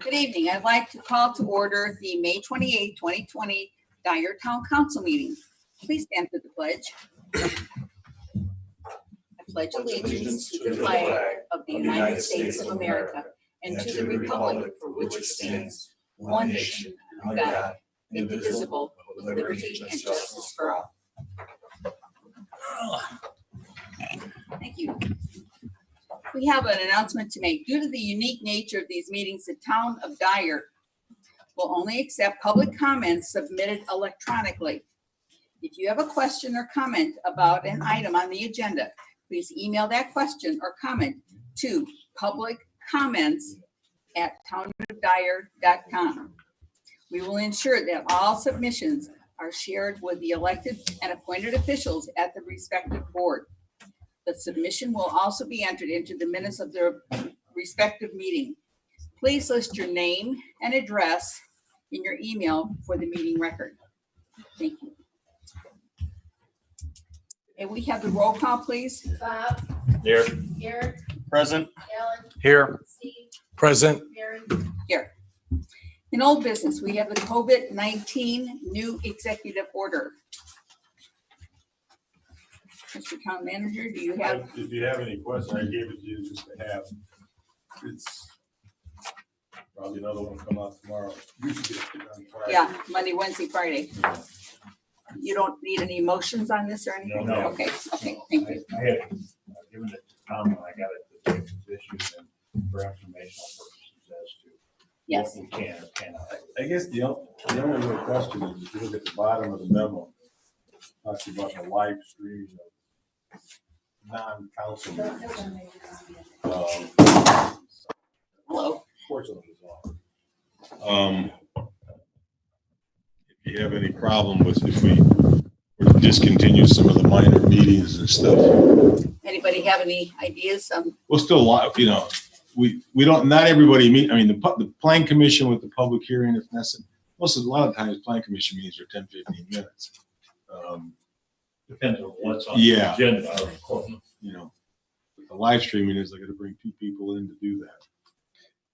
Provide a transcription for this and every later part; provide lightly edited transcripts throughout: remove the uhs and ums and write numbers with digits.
Good evening. I'd like to call to order the May 28, 2020 Dyer Town Council meeting. Please stand for the pledge. I pledge allegiance to the flag of the United States of America and to the republic for which it stands, one nation, under God, indivisible, with liberty and justice for all. Thank you. We have an announcement to make. Due to the unique nature of these meetings, the town of Dyer will only accept public comments submitted electronically. If you have a question or comment about an item on the agenda, please email that question or comment to publiccomments@townofdyer.com. We will ensure that all submissions are shared with the elected and appointed officials at the respective board. The submission will also be entered into the minutes of their respective meeting. Please list your name and address in your email for the meeting record. Thank you. And we have the roll call, please. Bob. Here. Eric. Present. Alan. Here. Steve. Present. Mary. Here. In old business, we have the COVID-19 new executive order. Mr. Town Manager, do you have? If you have any questions, I gave it to you just to have. It's probably another one come out tomorrow. We should get it on Friday. Yeah, Monday, Wednesday, Friday. You don't need any motions on this or anything? No. Okay, thank you. I had given it to Tom when I got it to take positions and for informational purposes as to Yes. what we can or cannot. I guess the only real question is, if you look at the bottom of the memo, talks about the live stream of non-council meetings. Hello. Fortunately, if you have any problem with if we were to discontinue some of the minor meetings and stuff, Anybody have any ideas? we'll still live, we don't, not everybody meet, I mean, the plan commission with the public hearing, if necessary, a lot of times plan commission meetings are 10, 15 minutes. Depends on what's on Yeah. the agenda, of course. But the live streaming is, I gotta bring 2 people in to do that.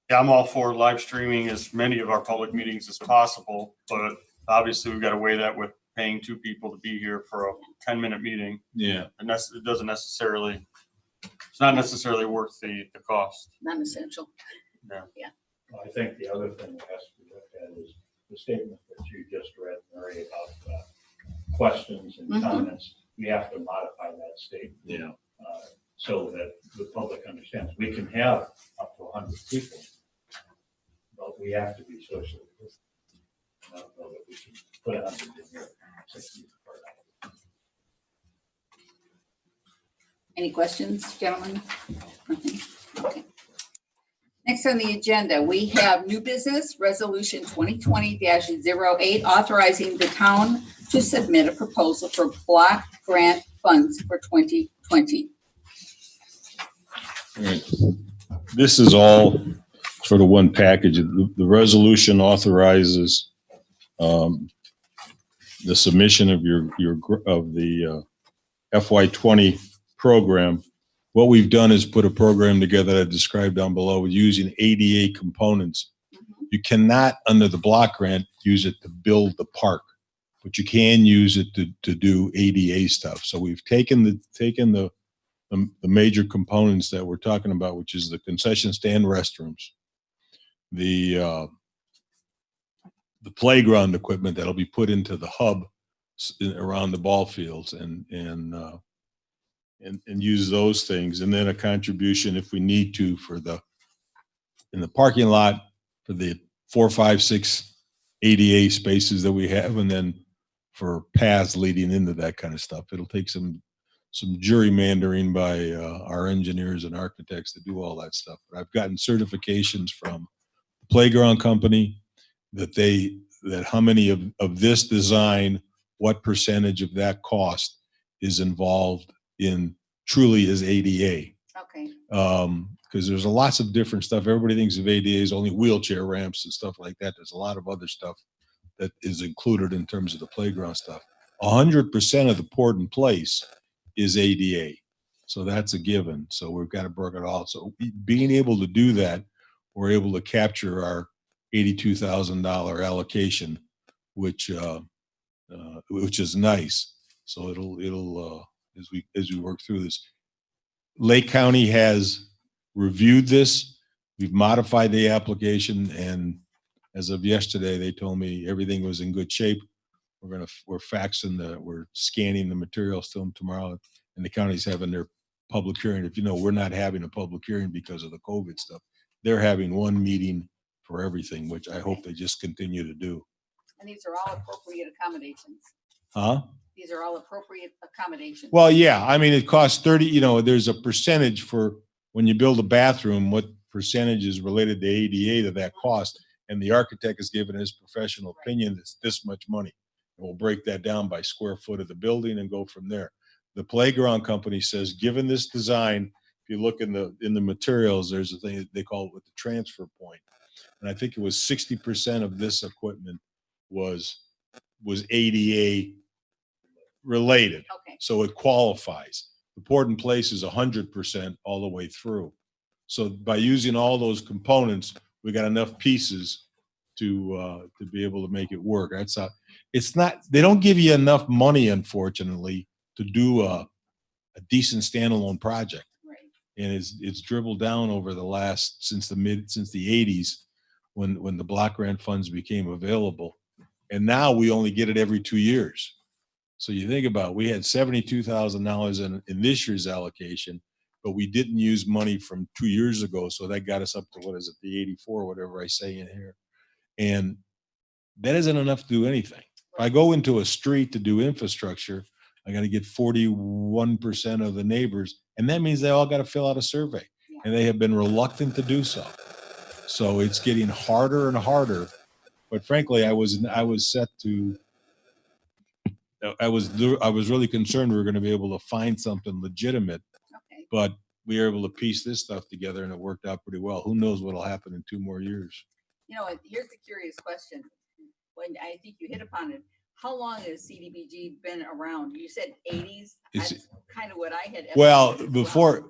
Yeah, I'm all for live streaming as many of our public meetings as possible, but obviously we've got to weigh that with paying 2 people to be here for a 10-minute meeting. Yeah. And it doesn't necessarily, it's not necessarily worth the cost. Non-essential. I think the other thing that has to be looked at is the statement that you just read, Mary, about questions and comments. We have to modify that statement. Yeah. So that the public understands. We can have up to 100 people, but we have to be socially distant. I don't know that we should put 100 in here. 60 per hour. Any questions, gentlemen? Nothing? Okay. Next on the agenda, we have new business, resolution 2020-08, authorizing the town to submit a proposal for block grant funds for 2020. All right. This is all sort of one package. The resolution authorizes the submission of the FY20 program. What we've done is put a program together that I described down below using ADA components. You cannot, under the block grant, use it to build the park, but you can use it to do ADA stuff. So we've taken the major components that we're talking about, which is the concession stand restrooms, the playground equipment that'll be put into the hub around the ball fields, and use those things, and then a contribution if we need to in the parking lot for the 4, 5, 6 ADA spaces that we have, and then for paths leading into that kind of stuff. It'll take some gerrymandering by our engineers and architects to do all that stuff. But I've gotten certifications from the playground company that how many of this design, what percentage of that cost is involved in truly is ADA. Okay. Because there's lots of different stuff. Everybody thinks of ADA as only wheelchair ramps and stuff like that. There's a lot of other stuff that is included in terms of the playground stuff. 100% of the port in place is ADA. So that's a given. So we've got to work it all. So being able to do that, we're able to capture $82,000 allocation, which is nice. So as we work through this, Lake County has reviewed this. We've modified the application, and as of yesterday, they told me everything was in good shape. We're scanning the materials to them tomorrow, and the county's having their public hearing. If you know, we're not having a public hearing because of the COVID stuff. They're having one meeting for everything, which I hope they just continue to do. And these are all appropriate accommodations. Huh? These are all appropriate accommodations. Well, yeah, I mean, it costs 30, there's a percentage for when you build a bathroom, what percentage is related to ADA to that cost. And the architect has given his professional opinion, it's this much money. And we'll break that down by square foot of the building and go from there. The playground company says, given this design, if you look in the materials, there's a thing they call it with the transfer point. And I think it was 60% of this equipment was ADA related. Okay. So it qualifies. The port in place is 100% all the way through. So by using all those components, we got enough pieces to be able to make it work. They don't give you enough money, unfortunately, to do a decent standalone project. Right. And it's dribbled down over since the 80s when the block grant funds became available. And now we only get it every 2 years. So you think about it, we had $72,000 in this year's allocation, but we didn't use money from 2 years ago. So that got us up to, the 84, whatever I say in here. And that isn't enough to do anything. If I go into a street to do infrastructure, I got to get 41% of the neighbors. And that means they all got to fill out a survey. And they have been reluctant to do so. So it's getting harder and harder. But frankly, I was really concerned we were going to be able to find something legitimate, Okay. but we were able to piece this stuff together and it worked out pretty well. Who knows what'll happen in 2 more years? Here's the curious question. When I think you hit upon it, how long has CDBG been around? You said 80s. That's kind of what I had. Well, estimated as before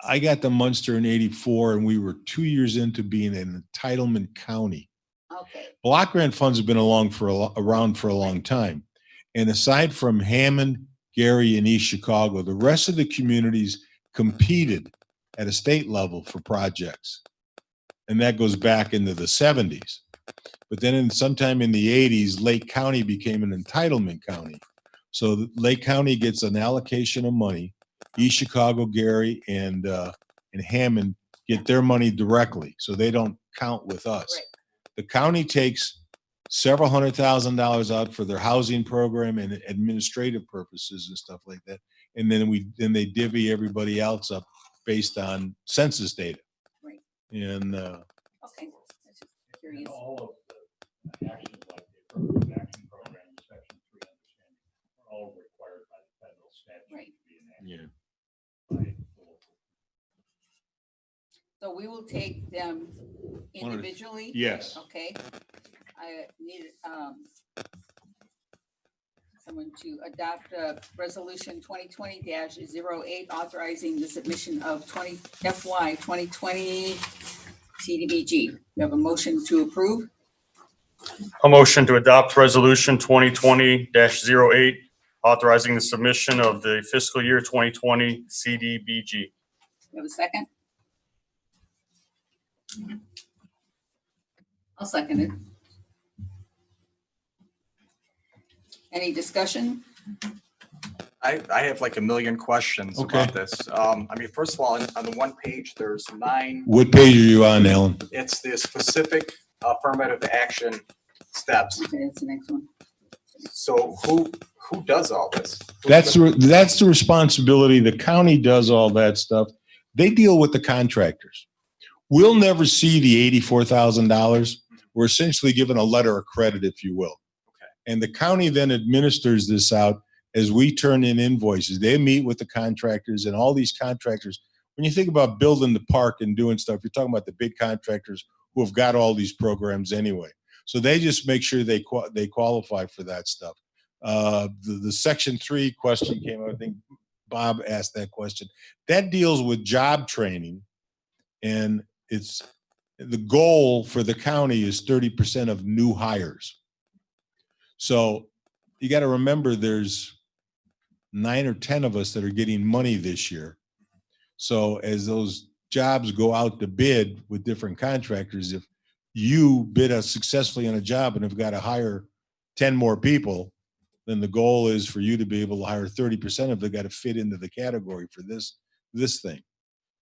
I got to Munster in 84 and we were 2 years into being an entitlement county. Okay. Block grant funds have been around for a long time. And aside from Hammond, Gary, and East Chicago, the rest of the communities competed at a state level for projects. And that goes back into the 70s. But then sometime in the 80s, Lake County became an entitlement county. So Lake County gets an allocation of money. East Chicago, Gary, and Hammond get their money directly. So they don't count with us. Right. The county takes several $100,000 out for their housing program and administrative purposes and stuff like that. And then they divvy everybody else up based on census data. Right. And Okay. That's just curious. All of the actions like the affirmative action program, section 3 understanding, are all required by the federal statute Right. to be enacted. yeah, By the local. So we will take them individually? yes. Okay. I need someone to adopt resolution 2020-08 authorizing the submission of FY 2020 CDBG. You have a motion to approve? A motion to adopt resolution 2020-08, authorizing the submission of the fiscal year 2020 CDBG. You have a second? I'll second it. Any discussion? I have like a million questions Okay. about this. First of all, on the one page, there's 9, What page are you on, Alan? it's the specific affirmative action steps. Okay, that's the next one. So who does all this? That's the responsibility. The county does all that stuff. They deal with the contractors. We'll never see the $84,000. We're essentially given a letter of credit, if you will. Okay. And the county then administers this out as we turn in invoices. They meet with the contractors, and all these contractors, when you think about building the park and doing stuff, you're talking about the big contractors who have got all these programs anyway. So they just make sure they qualify for that stuff. The Section 3 question came up. I think Bob asked that question. That deals with job training, and it's the goal for the county is 30% of new hires. So you got to remember there's 9 or 10 of us that are getting money this year. So as those jobs go out to bid with different contractors, if you bid us successfully on a job and have got to hire 10 more people, then the goal is for you to be able to hire 30% of them got to fit into the category for this thing.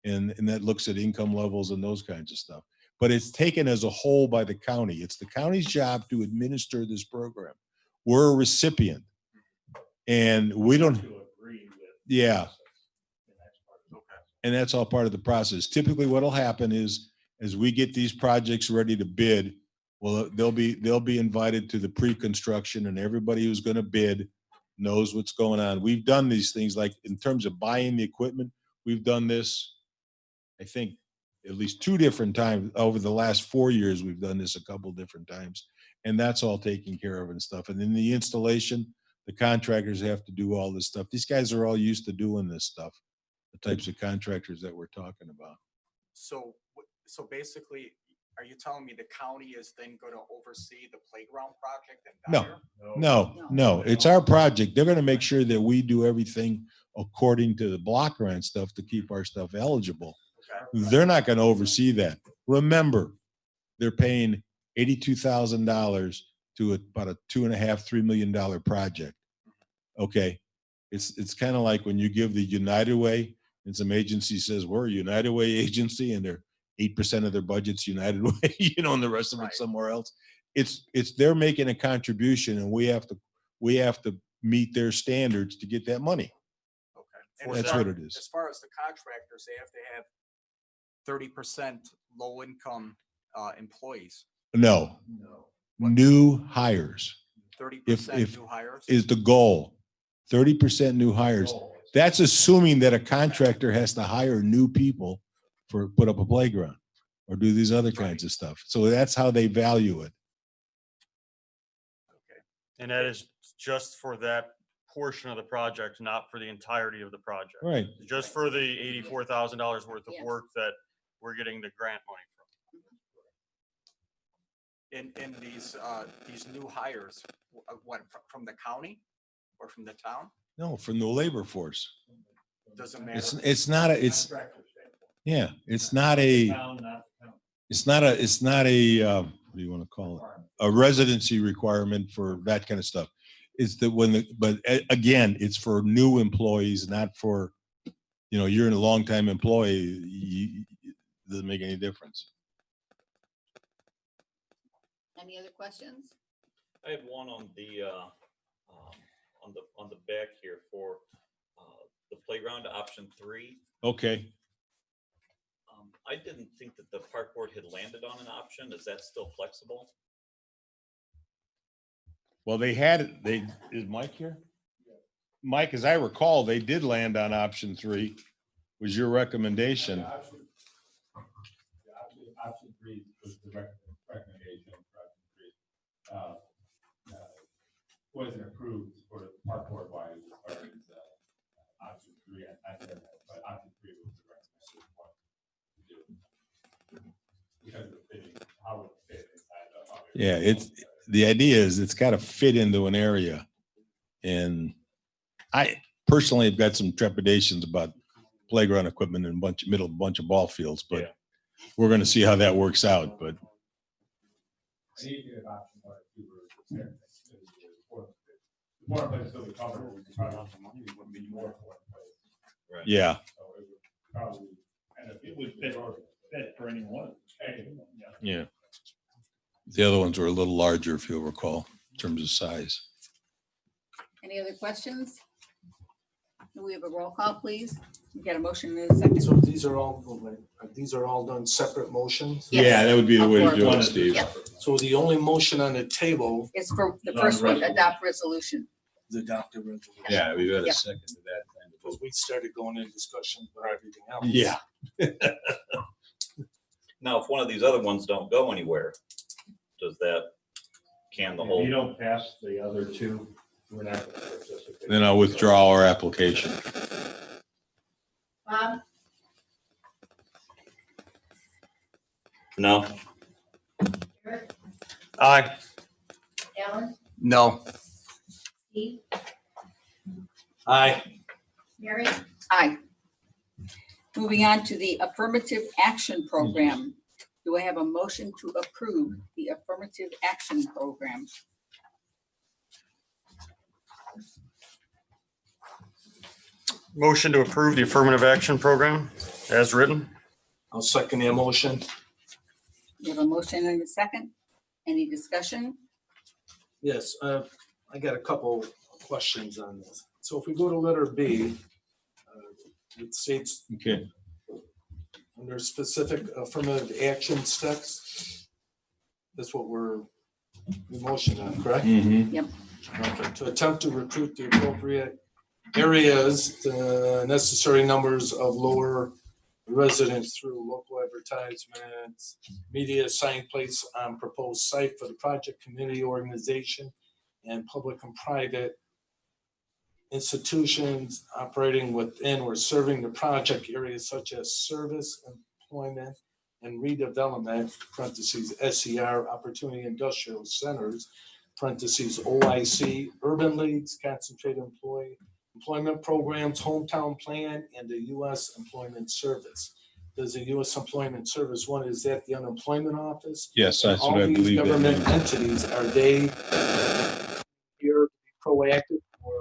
And that looks at income levels and those kinds of stuff. But it's taken as a whole by the county. It's the county's job to administer this program. We're a recipient. And we don't, To agree with. yeah. And that's part of it. And that's all part of the process. Typically what'll happen is as we get these projects ready to bid, well, they'll be invited to the pre-construction, and everybody who's going to bid knows what's going on. We've done these things, like in terms of buying the equipment, we've done this, I think, at least 2 different times over the last 4 years. We've done this a couple different times, and that's all taken care of and stuff. And then the installation, the contractors have to do all this stuff. These guys are all used to doing this stuff, the types of contractors that we're talking about. So basically, are you telling me the county is then going to oversee the playground project in No. Dyer? No, it's our project. They're going to make sure that we do everything according to the block grant stuff to keep our stuff eligible. Okay. They're not going to oversee that. Remember, they're paying $82,000 to about a $2.5–3 million project. Okay, it's kind of like when you give the United Way, and some agency says we're a United Way agency, and they're 8% of their budget's United Way, you know, and the rest of Right. it somewhere else. It's they're making a contribution, and we have to meet their standards to get that money. Okay. And That's as far- what it is. As far as the contractors, they have to have 30% low income employees, No, No. new hires 30% if- new hires. is the goal. 30% new hires. That's assuming that a contractor has to hire new people for put up a playground or do these other kinds of stuff. So that's how they value it. And that is just for that portion of the project, not for the entirety of the project. Right. Just for the $84,000 worth of Yes. work that we're getting the grant money from. In these new hires, what, from the county or from the town? No, from the labor force. Doesn't matter. It's not a, it's, Contractor standpoint. yeah, it's not a, Town, not the county. it's not a, what do you want to call it? A residency requirement for that kind of stuff. It's that but again, it's for new employees, not for, you know, you're a longtime employee, it doesn't make any difference. Any other questions? I have one on the back here for the playground option 3. Okay. I didn't think that the park board had landed on an option. Is that still flexible? Well, is Mike here? Mike, as I recall, they did land on option 3, was your recommendation. Option 3 was the recommendation for option 3. Wasn't approved for park board wise as far as option 3. I said that, but option 3 was the recommended one to do. Because of the fitting, how it fit inside of how it- Yeah, the idea is it's got to fit into an area. And I personally have got some trepidations about playground equipment in a bunch of ball fields, but Yeah. we're going to see how that works out. But And even if option 1 or 2 were there, the more places still be covered, we would be more for one place. yeah, So it would probably end up. It would fit for any one. yeah. The other ones were a little larger, if you'll recall, in terms of size. Any other questions? Do we have a roll call, please? We got a motion in a second. So these are all done separate motions? Yes. Yeah, that would be the way to do Of it, Steve. Yeah. So the only motion on the table It's for the first one, adopt resolution. is adopt the resolution. Yeah, we've got Yeah. a second to that. Because we started going in discussion about everything else. Yeah. Now, if one of these other ones don't go anywhere, does that can the If whole? you don't pass the other 2, we're not going to participate. Then I'll withdraw our application. Bob? No. Eric, Aye. Alan, No. Steve, Aye. Mary, Aye. Moving on to the affirmative action program. Do I have a motion to approve the affirmative action program? Motion to approve the affirmative action program as written. I'll second the motion. We have a motion and a second. Any discussion? Yes, I got a couple questions on this. So if we go to letter B, it states Okay. under specific affirmative action steps. That's what we're in motion on, correct? Mm-hmm. Okay, to attempt to recruit the appropriate areas, the necessary numbers of lower residents through local advertisements, media sign plates on proposed site for the project, community organization, and public and private institutions operating within or serving the project areas such as service, employment, and redevelopment, parentheses, SER, opportunity industrial centers, parentheses, OIC, urban leagues, concentrated employment programs, hometown plan, and the U.S. Employment Service. Does the U.S. Employment Service, one, is that the unemployment office? Yes, that's what I All these believe. that government means. entities, are they here to be proactive, or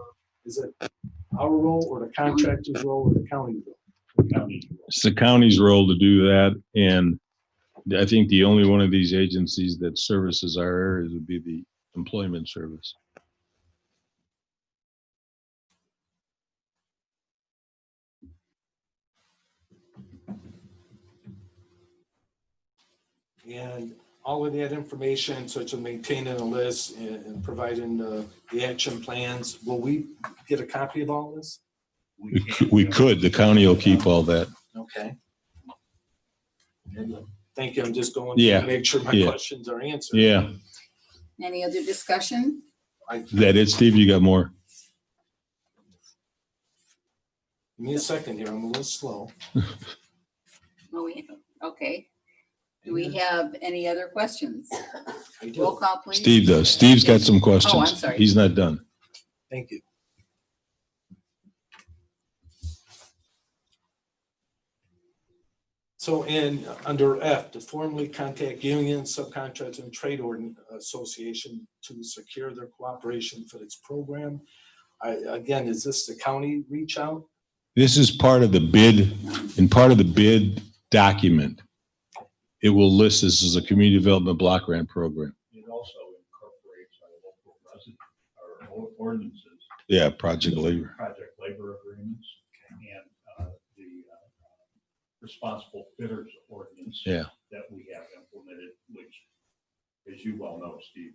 is it our role or the contractor's role or the county role? It's the county's role to do that, and I think the only one of these agencies that services our areas would be the employment service. And all of that information, such as maintaining a list and providing the action plans, will we get a copy of all this? We could, the county will keep all that. Okay. Thank you, I'm just going Yeah, to make sure my yeah. questions are answered. Yeah, Any other discussion? is that it, Steve? You got more? Give me a second here, I'm a little slow. Okay. Do we have any other questions? I Roll do, call, please. Steve does. Steve's got some questions. Oh, I'm sorry. He's not done. thank you. So under F, to formally contact unions, subcontractors, and trade association to secure their cooperation for this program. Again, is this the county reach out? This is part of the bid, and part of the bid document. It will list this as a community development block grant program. It also incorporates our local resident, our ordinances, Yeah, project labor. project labor agreements, and the responsible bidders ordinance. Yeah. That we have implemented, which, as you well know, Steve,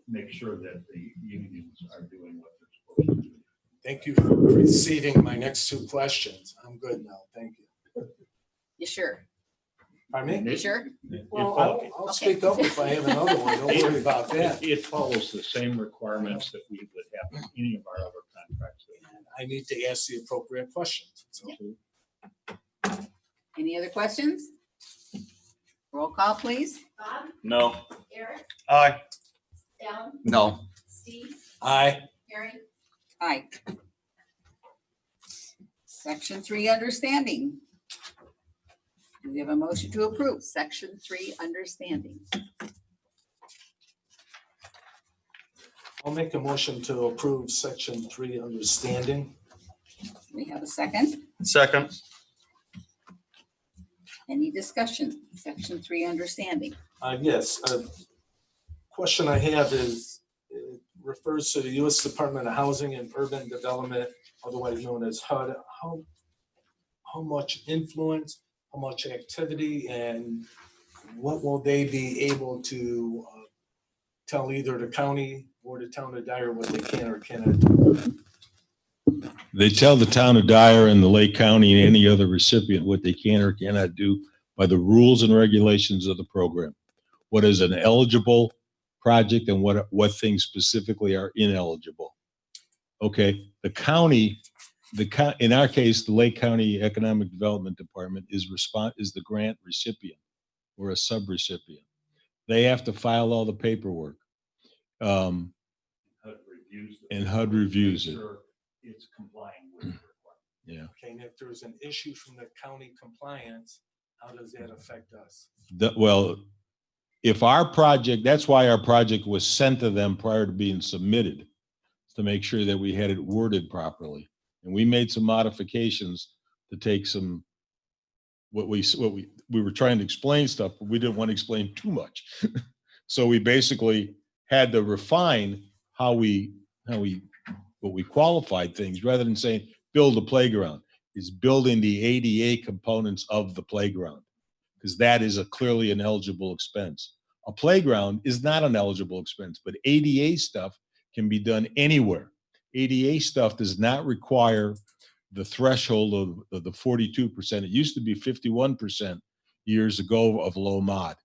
make sure that the unions are doing what they're supposed to do. Thank you for preceding my next two questions. I'm good now, thank you. You sure? Pardon me? You sure? Well, I'll speak up if I have another one, don't worry about that. It follows the same requirements that we would have in any of our other contracts. I need to ask the appropriate questions. So, Any other questions? Roll call, please. Bob, No. Eric, Aye. Alan, No. Steve, aye. Mary, Aye. Section 3, understanding. Do we have a motion to approve Section 3, understanding? I'll make a motion to approve section 3, understanding. We have a second. Second. Any discussion? Section 3, understanding. Yes, question I have is, it refers to the U.S. Department of Housing and Urban Development, otherwise known as HUD. How much influence, how much activity, and what will they be able to tell either the county or the town of Dyer what they can or cannot do? They tell the town of Dyer and the Lake County and any other recipient what they can or cannot do by the rules and regulations of the program. What is an eligible project and what things specifically are ineligible. Okay, the county, in our case, the Lake County Economic Development Department is the grant recipient. or a subrecipient. They have to file all the paperwork. HUD reviews. And HUD reviews Make it. sure It's complying with the requirement. Yeah. Okay, and if there's an issue from the county compliance, how does that affect us? Well, if our project, that's why our project was sent to them prior to being submitted, to make sure that we had it worded properly. And we made some modifications to take some, we were trying to explain stuff, but we didn't want to explain too much. So we basically had to refine what we qualified things, rather than saying, build a playground, is building the ADA components of the playground, because that is clearly an eligible expense. A playground is not an eligible expense, but ADA stuff can be done anywhere. ADA stuff does not require the threshold of the 42%. It used to be 51% years ago of low mod,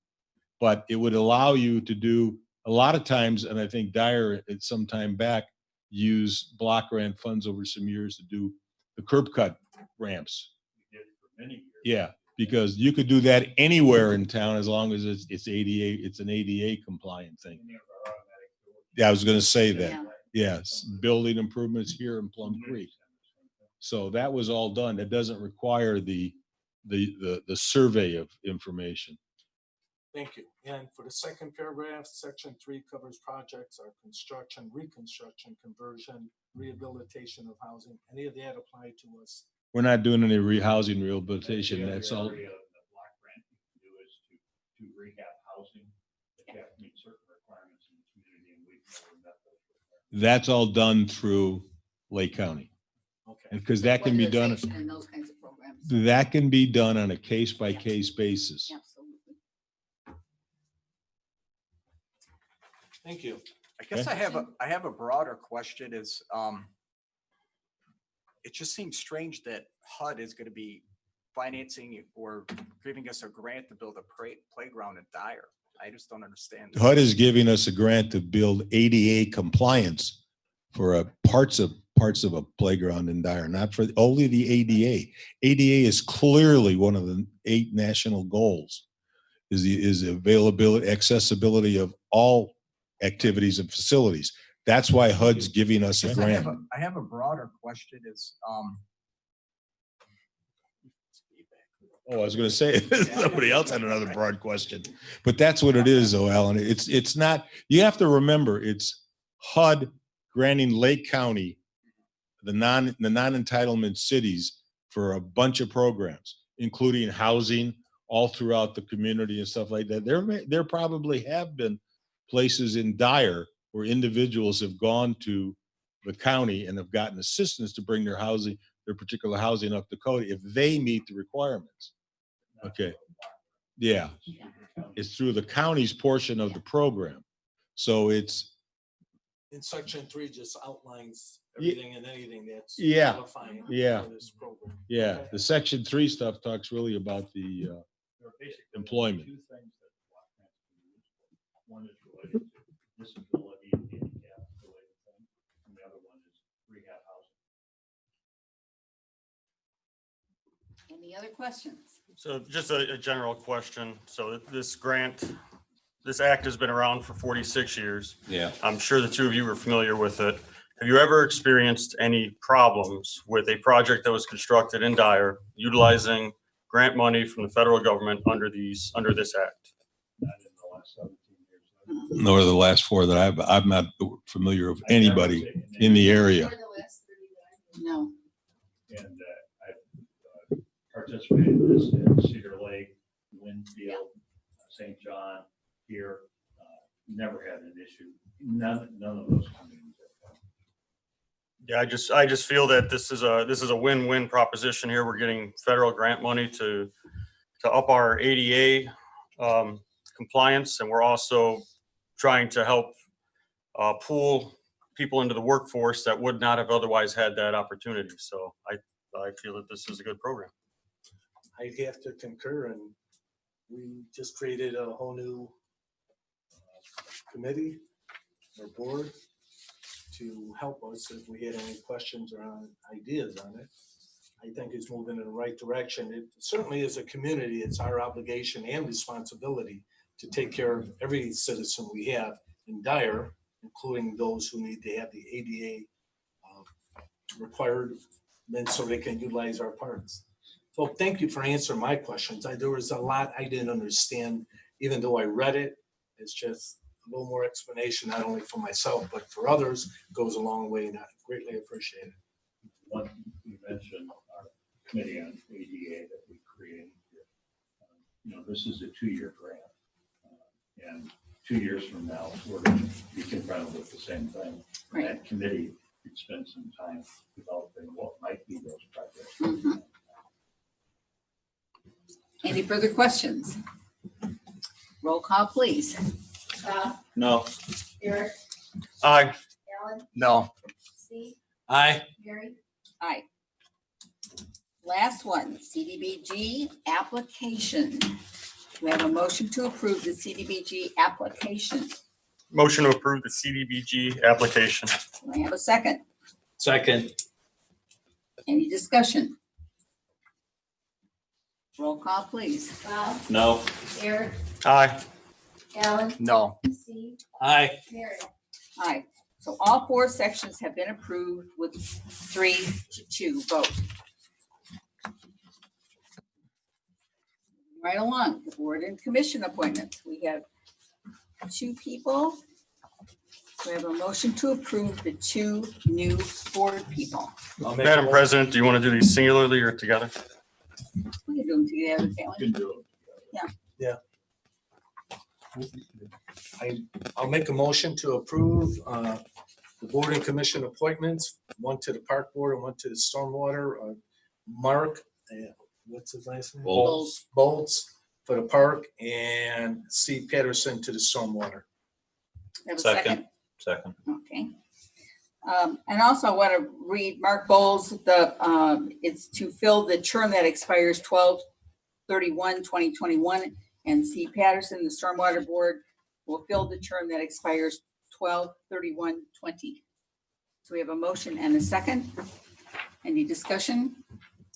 but it would allow you to do a lot of times, and I think Dyer at some time back used block grant funds over some years to do the curb cut ramps. We did for many years. Yeah, because you could do that anywhere in town as long as it's ADA, it's an ADA compliant thing. Any of our automatic doors. Yeah, I was gonna say that. Yeah. Yes, building improvements here in Plum Creek. So that was all done. That doesn't require the survey of information. Thank you. And for the second paragraph, section 3 covers projects or construction, reconstruction, conversion, rehabilitation of housing. Any of that apply to us? We're not doing any rehousing rehabilitation. The That's other all. area of the block grant you can do is to rehab housing, but you have to meet certain requirements in the community, and we've never met those requirements. That's all done through Lake County. Okay. And because that can be done, Weatherization and those kinds of programs. that can be done on a case-by-case basis. Absolutely. Thank you. I guess I have a broader question is, it just seems strange that HUD is gonna be financing or giving us a grant to build a playground in Dyer. I just don't understand. HUD is giving us a grant to build ADA compliance for parts of a playground in Dyer, not for only the ADA. ADA is clearly one of the 8 national goals, is availability, accessibility of all activities and facilities. That's why HUD's giving us a I grant. have a broader question is, Oh, I was gonna say, somebody else had another broad question, but that's what it is though, Alan. It's not, you have to remember, it's HUD granting Lake County, the non-entitlement cities for a bunch of programs, including housing all throughout the community and stuff like that. There probably have been places in Dyer where individuals have gone to the county and have gotten assistance to bring their particular housing up to code if they meet the requirements. Okay. Yeah. It's through the county's portion of the program. So it's, In section 3 just outlines Ye- everything and anything that's Yeah. qualifying Yeah. for this program. yeah, Okay. the section 3 stuff talks really about the, There are basically Employment. two things that the block grants can be used for. One is related to disability and handicap related thing, and the other one is rehab housing. Any other questions? So just a general question. So this grant, this act has been around for 46 years. yeah. I'm sure the two of you are familiar with it. Have you ever experienced any problems with a project that was constructed in Dyer utilizing grant money from the federal government under this act? Not in the last 17 years. Nor the last 4 that I'm not familiar with anybody in the area. No. And I participated in this in Cedar Lake, Winfield, St. John, here. Never had an issue. None of those communities have. Yeah, I just feel that this is a win-win proposition here. We're getting federal grant money to up our ADA compliance, and we're also trying to help pool people into the workforce that would not have otherwise had that opportunity. So I feel that this is a good program. I have to concur, and we just created a whole new committee or board to help us if we had any questions or ideas on it. I think is moving in the right direction. It certainly is a community. It's our obligation and responsibility to take care of every citizen we have in Dyer, including those who need to have the ADA requirements so they can utilize our parks. So thank you for answering my questions. There was a lot I didn't understand, even though I read it. It's just a little more explanation, not only for myself, but for others, goes a long way, and I greatly appreciate it. One, you mentioned our committee on ADA that we created here. This is a 2-year grant. And 2 years from now, we're going to be confronted with the same thing. Right. That committee could spend some time developing what might be those projects. Mhm. Any further questions? Roll call, please. Bob, No. Eric, Aye. Alan, No. Steve, Aye. Mary, Aye. Last one, CDBG application. Do we have a motion to approve the CDBG application? Motion to approve the CDBG application. Do I have a second? Second. Any discussion? Roll call, please. Bob, No. Eric, Aye. Alan, No. Steve, Aye. Mary. Aye. So all 4 sections have been approved with 3-2 vote. Right along, the board and commission appointments. We have 2 people. We have a motion to approve the 2 new board people. Madam President, do you want to do these singularly or together? We can do them together, can't we? Good deal. I'll make a motion to approve the board and commission appointments, one to the park board and one to the stormwater. Mark, what's his last name? Bolts. Bolts for the park, and Steve Patterson to the stormwater. Have a second? Second. Okay. And also I want to read Mark Bowles, it's to fill the term that expires 12/31/2021, and Steve Patterson, the Stormwater Board, will fill the term that expires 12/31/20. So we have a motion and a second. Any discussion?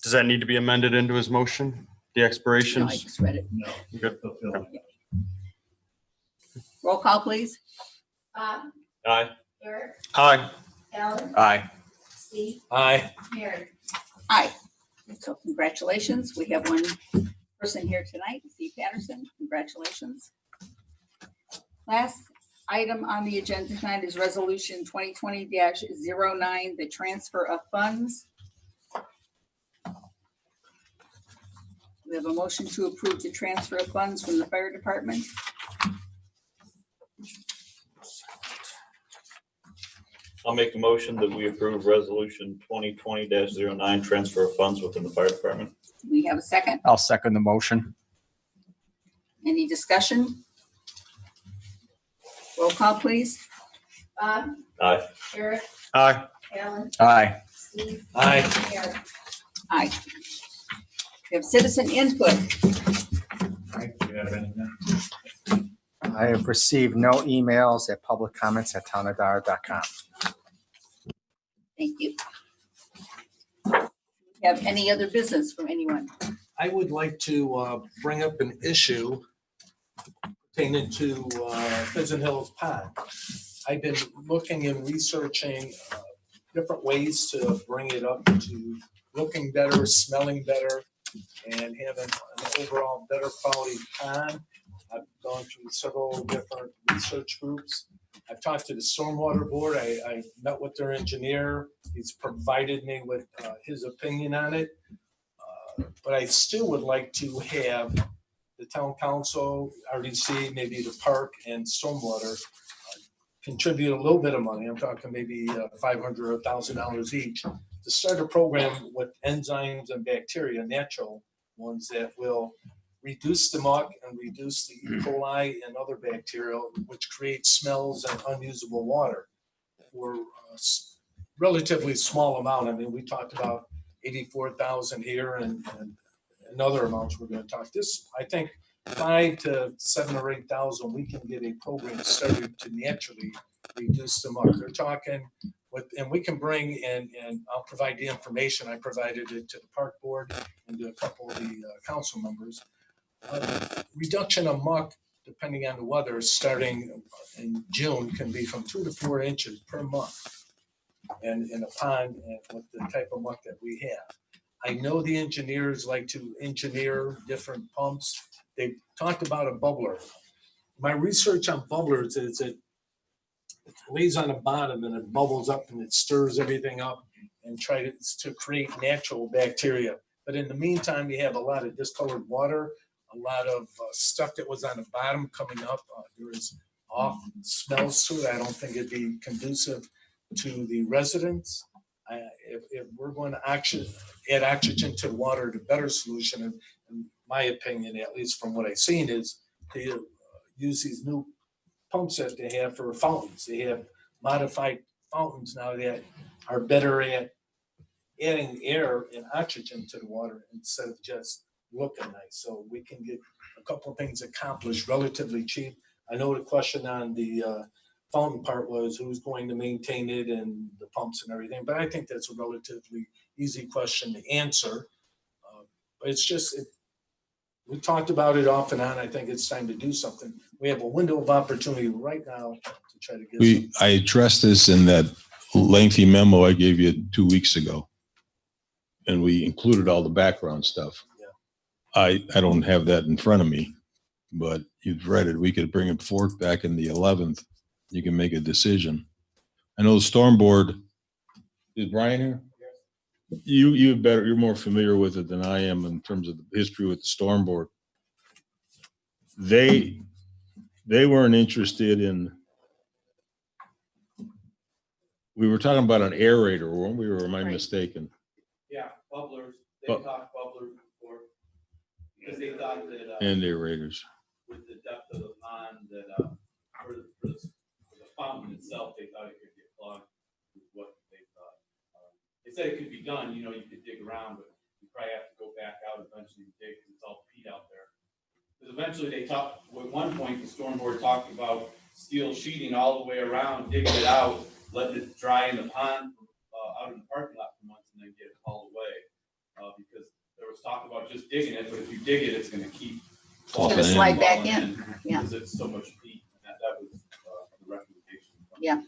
Does that need to be amended into his motion? The No, I expirations? just read it. No. Good. Fulfilling. Roll call, please. Bob, Aye. Eric, Aye. Alan, Aye. Steve, Aye. Mary. Aye. So congratulations. We have 1 person here tonight, Steve Patterson. Congratulations. Last item on the agenda tonight is resolution 2020-09, the transfer of funds. We have a motion to approve the transfer of funds from the fire department. I'll make a motion that we approve resolution 2020-09, transfer of funds within the fire department. Do we have a second? I'll second the motion. Any discussion? Roll call, please. Bob, Aye. Eric, Aye. Alan, Aye. Steve, Aye. Mary. Aye. We have citizen input. Frank, do you have anything? I have received no emails at publiccomments@townofdyer.com. Thank you. Have any other business from anyone? I would like to bring up an issue pertaining to Pheasant Hills Pond. I've been looking and researching different ways to bring it up to looking better, smelling better, and having an overall better quality pond. I've gone through several different research groups. I've talked to the Stormwater Board. I met with their engineer. He's provided me with his opinion on it. But I still would like to have the town council, RDC, maybe the park and stormwater contribute a little bit of money. I'm talking maybe $500 or $1,000 each to start a program with enzymes and bacteria, natural ones that will reduce the muck and reduce the E. coli and other bacteria, which create smells and unusable water for a relatively small amount. I mean, we talked about 84,000 here and other amounts we're going to talk. This, I think, 5 to 7 or 8,000, we can get a program started to naturally reduce the muck. They're talking with, and we can bring, and I'll provide the information. I provided it to the park board and to a couple of the council members. Reduction of muck, depending on the weather, starting in June, can be from 2 to 4 inches per month. And in a pond, and with the type of muck that we have. I know the engineers like to engineer different pumps. They talked about a bubbler. My research on bubblers is it lays on the bottom and it bubbles up and it stirs everything up and tries to create natural bacteria. But in the meantime, you have a lot of discolored water, a lot of stuff that was on the bottom coming up. There is off smells to it. I don't think it'd be conducive to the residents. If we're going to add oxygen to the water, the better solution, in my opinion, at least from what I've seen, is to use these new pumps that they have for fountains. They have modified fountains now that are better at adding air and oxygen to the water instead of just looking nice. So we can get a couple of things accomplished relatively cheap. I know the question on the fountain part was who's going to maintain it and the pumps and everything, but I think that's a relatively easy question to answer. But it's just, we talked about it off and on. I think it's time to do something. We have a window of opportunity right now to try to get I addressed this in that lengthy memo I gave you 2 weeks ago. And we included all the background stuff. Yeah. I don't have that in front of me, but you've read it. We could bring it forth back in the 11th. You can make a decision. I know the storm board, is Brian here? You're more familiar with it than I am in terms of the history with the storm board. They weren't interested in, we were talking about an aerator, weren't we, or am I Right. mistaken? Yeah, bubblers, they Bu- talked bubblers before, because they thought that, And aerators. with the depth of the pond, that, for the fountain itself, they thought it could get clogged, with what they thought. They said it could be done, you could dig around, but you probably have to go back out eventually and dig, because it's all peat out there. Because eventually they talked, at one point, the storm board talked about steel sheeting all the way around, digging it out, letting it dry in the pond, out in the parking lot for months, and then get it hauled away. Because there was talk about just digging it, but if you dig it, it's gonna keep Falling in. Slide back in. Yeah. Because it's so much peat, and that was the recommendation. Yeah.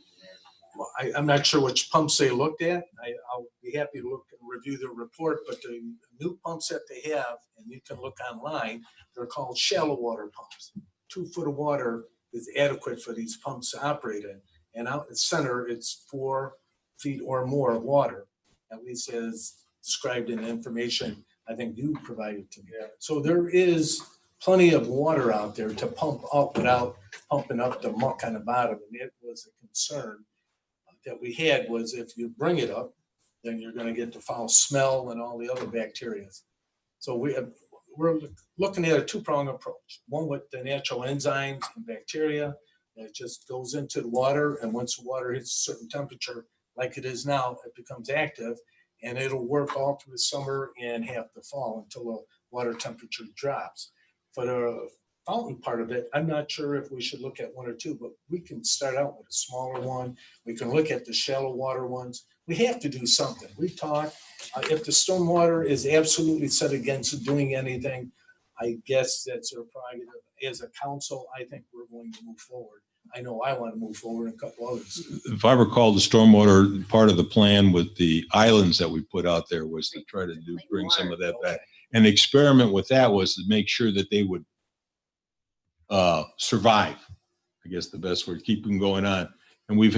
Well, I'm not sure which pumps they looked at. I'll be happy to look and review the report, but the new pumps that they have, and you can look online, they're called shallow water pumps. 2 foot of water is adequate for these pumps to operate in. And out in the center, it's 4 feet or more of water, at least as described in the information I think you provided to me. So there is plenty of water out there to pump up without pumping up the muck on the bottom. And it was a concern that we had, was if you bring it up, then you're going to get the foul smell and all the other bacteria. So we're looking at a 2-pronged approach. One with the natural enzymes and bacteria that just goes into the water, and once the water hits a certain temperature, like it is now, it becomes active, and it'll work all through the summer and half the fall until the water temperature drops. For the fountain part of it, I'm not sure if we should look at 1 or 2, but we can start out with a smaller one. We can look at the shallow water ones. We have to do something. We've talked, if the stormwater is absolutely set against doing anything, I guess that's their prerogative. As a council, I think we're going to move forward. I know I want to move forward, and a couple others. If I recall, the stormwater part of the plan with the islands that we put out there was to try to bring some of that back. And the experiment with that was to make sure that they would survive, I guess the best word, keep them going on. And we've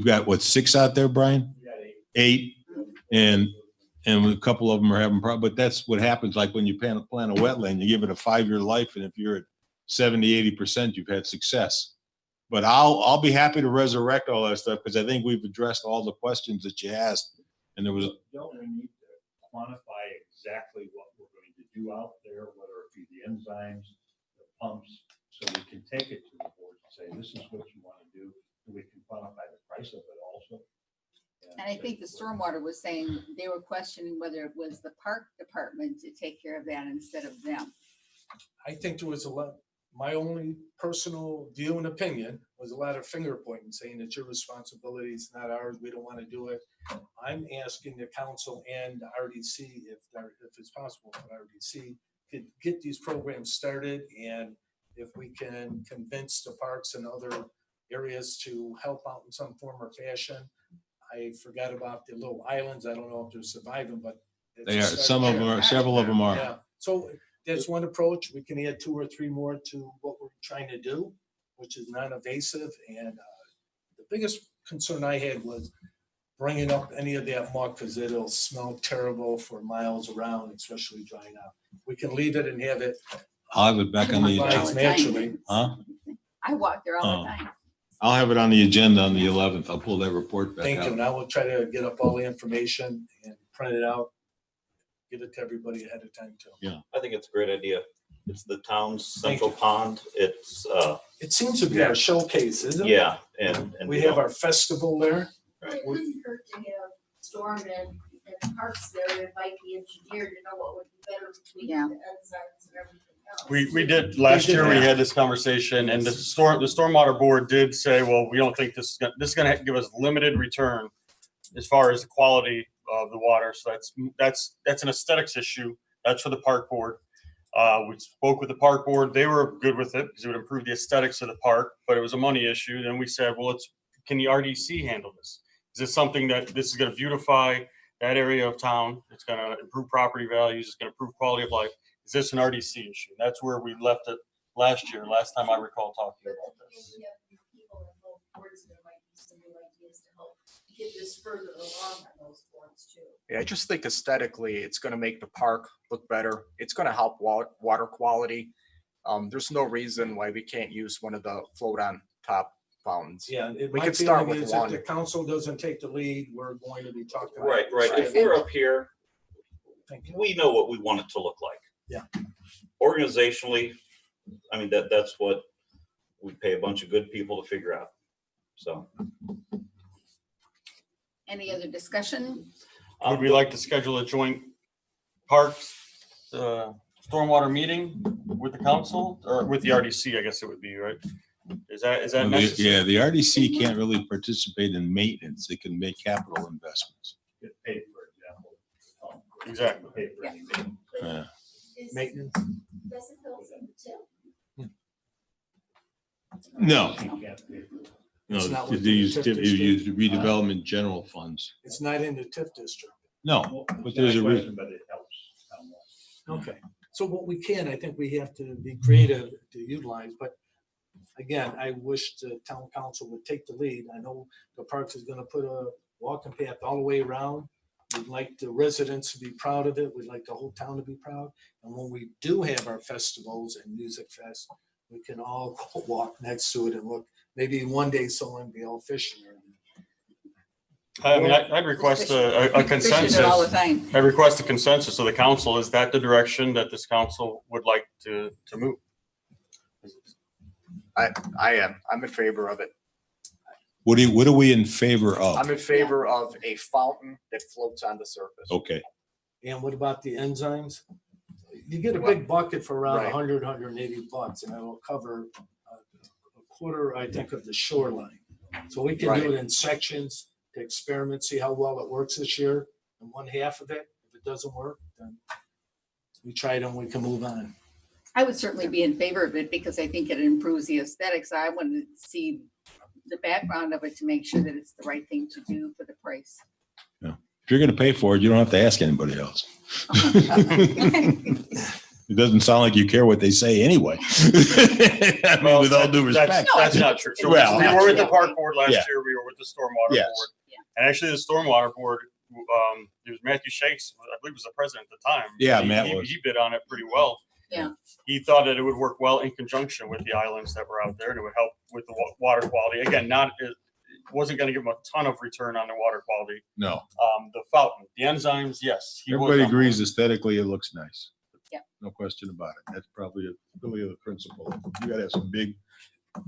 got what, 6 out there, Brian? 8. And a couple of them are having problems, but that's what happens. Like when you plant a wetland, you give it a 5-year life. And if you're at 70, 80%, you've had success. But I'll be happy to resurrect all that stuff, because I think we've addressed all the questions that you asked. And there was, Don't we need to quantify exactly what we're going to do out there, whether it be the enzymes, the pumps, so we can take it to the board and say, this is what you want to do, and we can quantify the price of it also. And I think the stormwater was saying they were questioning whether it was the park department to take care of that instead of them. I think there was a lot, my only personal view and opinion was a lot of finger pointing, saying it's your responsibility, it's not ours, we don't want to do it. I'm asking the council and RDC, if it's possible for RDC, could get these programs started, and if we can convince the parks and other areas to help out in some form or fashion. I forgot about the little islands. I don't know if they're surviving, but it's They a are, start some of there. them are, several of them are. Yeah, so that's one approach. We can add 2 or 3 more to what we're trying to do, which is non-invasive. And the biggest concern I had was bringing up any of that muck, because it'll smell terrible for miles around, especially drying out. We can leave it and have it I'll have it back on the, rise All the time. naturally. huh? I walk there all the Oh. time. I'll have it on the agenda on the 11th. I'll pull that report back Thank you. out. And I will try to get up all the information and print it out, give it to everybody ahead of time too. Yeah. I think it's a great idea. It's the town's Thank central you. pond. It's, It seems to be our showcase, isn't it? yeah, and. We have our festival there. It wouldn't hurt to have Storm and Parks there, invite the engineer to know what would be better between Yeah. the enzymes and everything else. We did, last year we that. had this conversation, and the stormwater board did say, well, we don't think this is gonna give us limited return as far as the quality of the water. So that's an aesthetics issue. That's for the park board. We spoke with the park board. They were good with it because it would improve the aesthetics of the park, but it was a money issue. Then we said, well, can the RDC handle this? Is this something that this is gonna beautify that area of town? It's gonna improve property values. It's gonna improve quality of life. Is this an RDC issue? That's where we left it last time I recall talking But about then this. we have new people on both boards, there might be some new ideas to help get this further along on those boards too. Yeah, I just think aesthetically, it's gonna make the park look better. It's gonna help water quality. There's no reason why we can't use one of the float on top fountains. Yeah, We my could start feeling with is if one. the council doesn't take the lead, we're going to be talking. about Right, right. If it. we're up here, Thank you. we know what we want it to look like. Yeah. Organizationally, I mean, that's what we pay a bunch of good people to figure out. So. Any other discussion? Would we like to schedule a joint parks, stormwater meeting with the council or with the RDC, I guess it would be, right? Is that Well, necessary? Yeah, the RDC can't really participate in maintenance. They can make capital investments. Get paid, for example. Exactly. Pay for any maintenance. Yeah. Is Maintenance. Pleasant Hills in the tip? No, You can't pay for it. no, It's not you within the use TIF redevelopment general funds. It's not in the TIF district. No, Well, but there's a not reason. question, But it helps somewhat. Okay, so what we can, I think we have to be creative to utilize, but again, I wish the town council would take the lead. I know the parks is gonna put a walking path all the way around. We'd like the residents to be proud of it. We'd like the whole town to be proud. And when we do have our festivals and music fest, we can all walk next to it and look, maybe one day someone be all fishing. I mean, I'd request a Fishing consensus. it all the time. I request a consensus of the council. Is that the direction that this council would like to move? I am. I'm in favor of it. What are we in favor of? I'm in favor of a fountain that floats on the surface. Okay, And what about the enzymes? You get a big bucket for around Right. 100, 180 bucks, and it'll cover a quarter, I think, of the shoreline. So we can do it in sections to experiment, see how well it works this year. And one half of it, if it doesn't work, then we try it and we can move on. I would certainly be in favor of it because I think it improves the aesthetics. I want to see the background of it to make sure that it's the right thing to do for the price. if you're gonna pay for it, you don't have to ask anybody else. It doesn't sound like you care what they say anyway. I mean, with all due respect. That's not true. So Well, we were with the park board last Yeah. year. We were with the stormwater Yes. board. And actually the stormwater board, there was Matthew Shakes, I believe was the president at the time. Yeah, He- Matt he- was. He bid on it pretty well. Yeah. He thought that it would work well in conjunction with the islands that were out there and it would help with the water quality. Again, it wasn't gonna give them a ton of return on the water quality. No, The fountain, the enzymes, yes. he was everybody on board. agrees aesthetically it looks nice. Yeah. No question about it. That's probably really the principle. You gotta have some big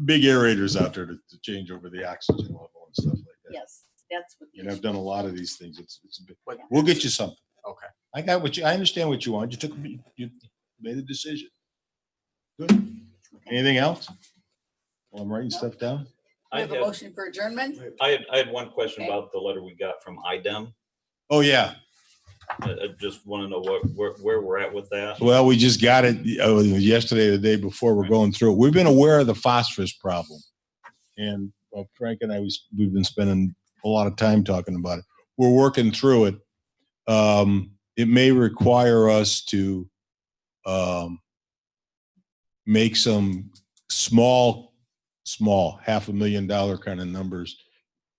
aerators out there to change over the oxygen level and stuff like that. Yes, that's what. the And I've issue done a is. lot of these things. It's a bit, But- we'll get you something. Okay. I understand what you want. You made a decision. Good. Anything else? While I'm writing stuff down. We I have a have, motion for adjournment. I had one question Okay. about the letter we got from IDEM. Oh, yeah. I just want to know where we're at with that. Well, we just got it yesterday, the day before. We're going through it. We've been aware of the phosphorus problem. And Frank and I, we've been spending a lot of time talking about it. We're working through it. It may require us to make some small $500,000 kind of numbers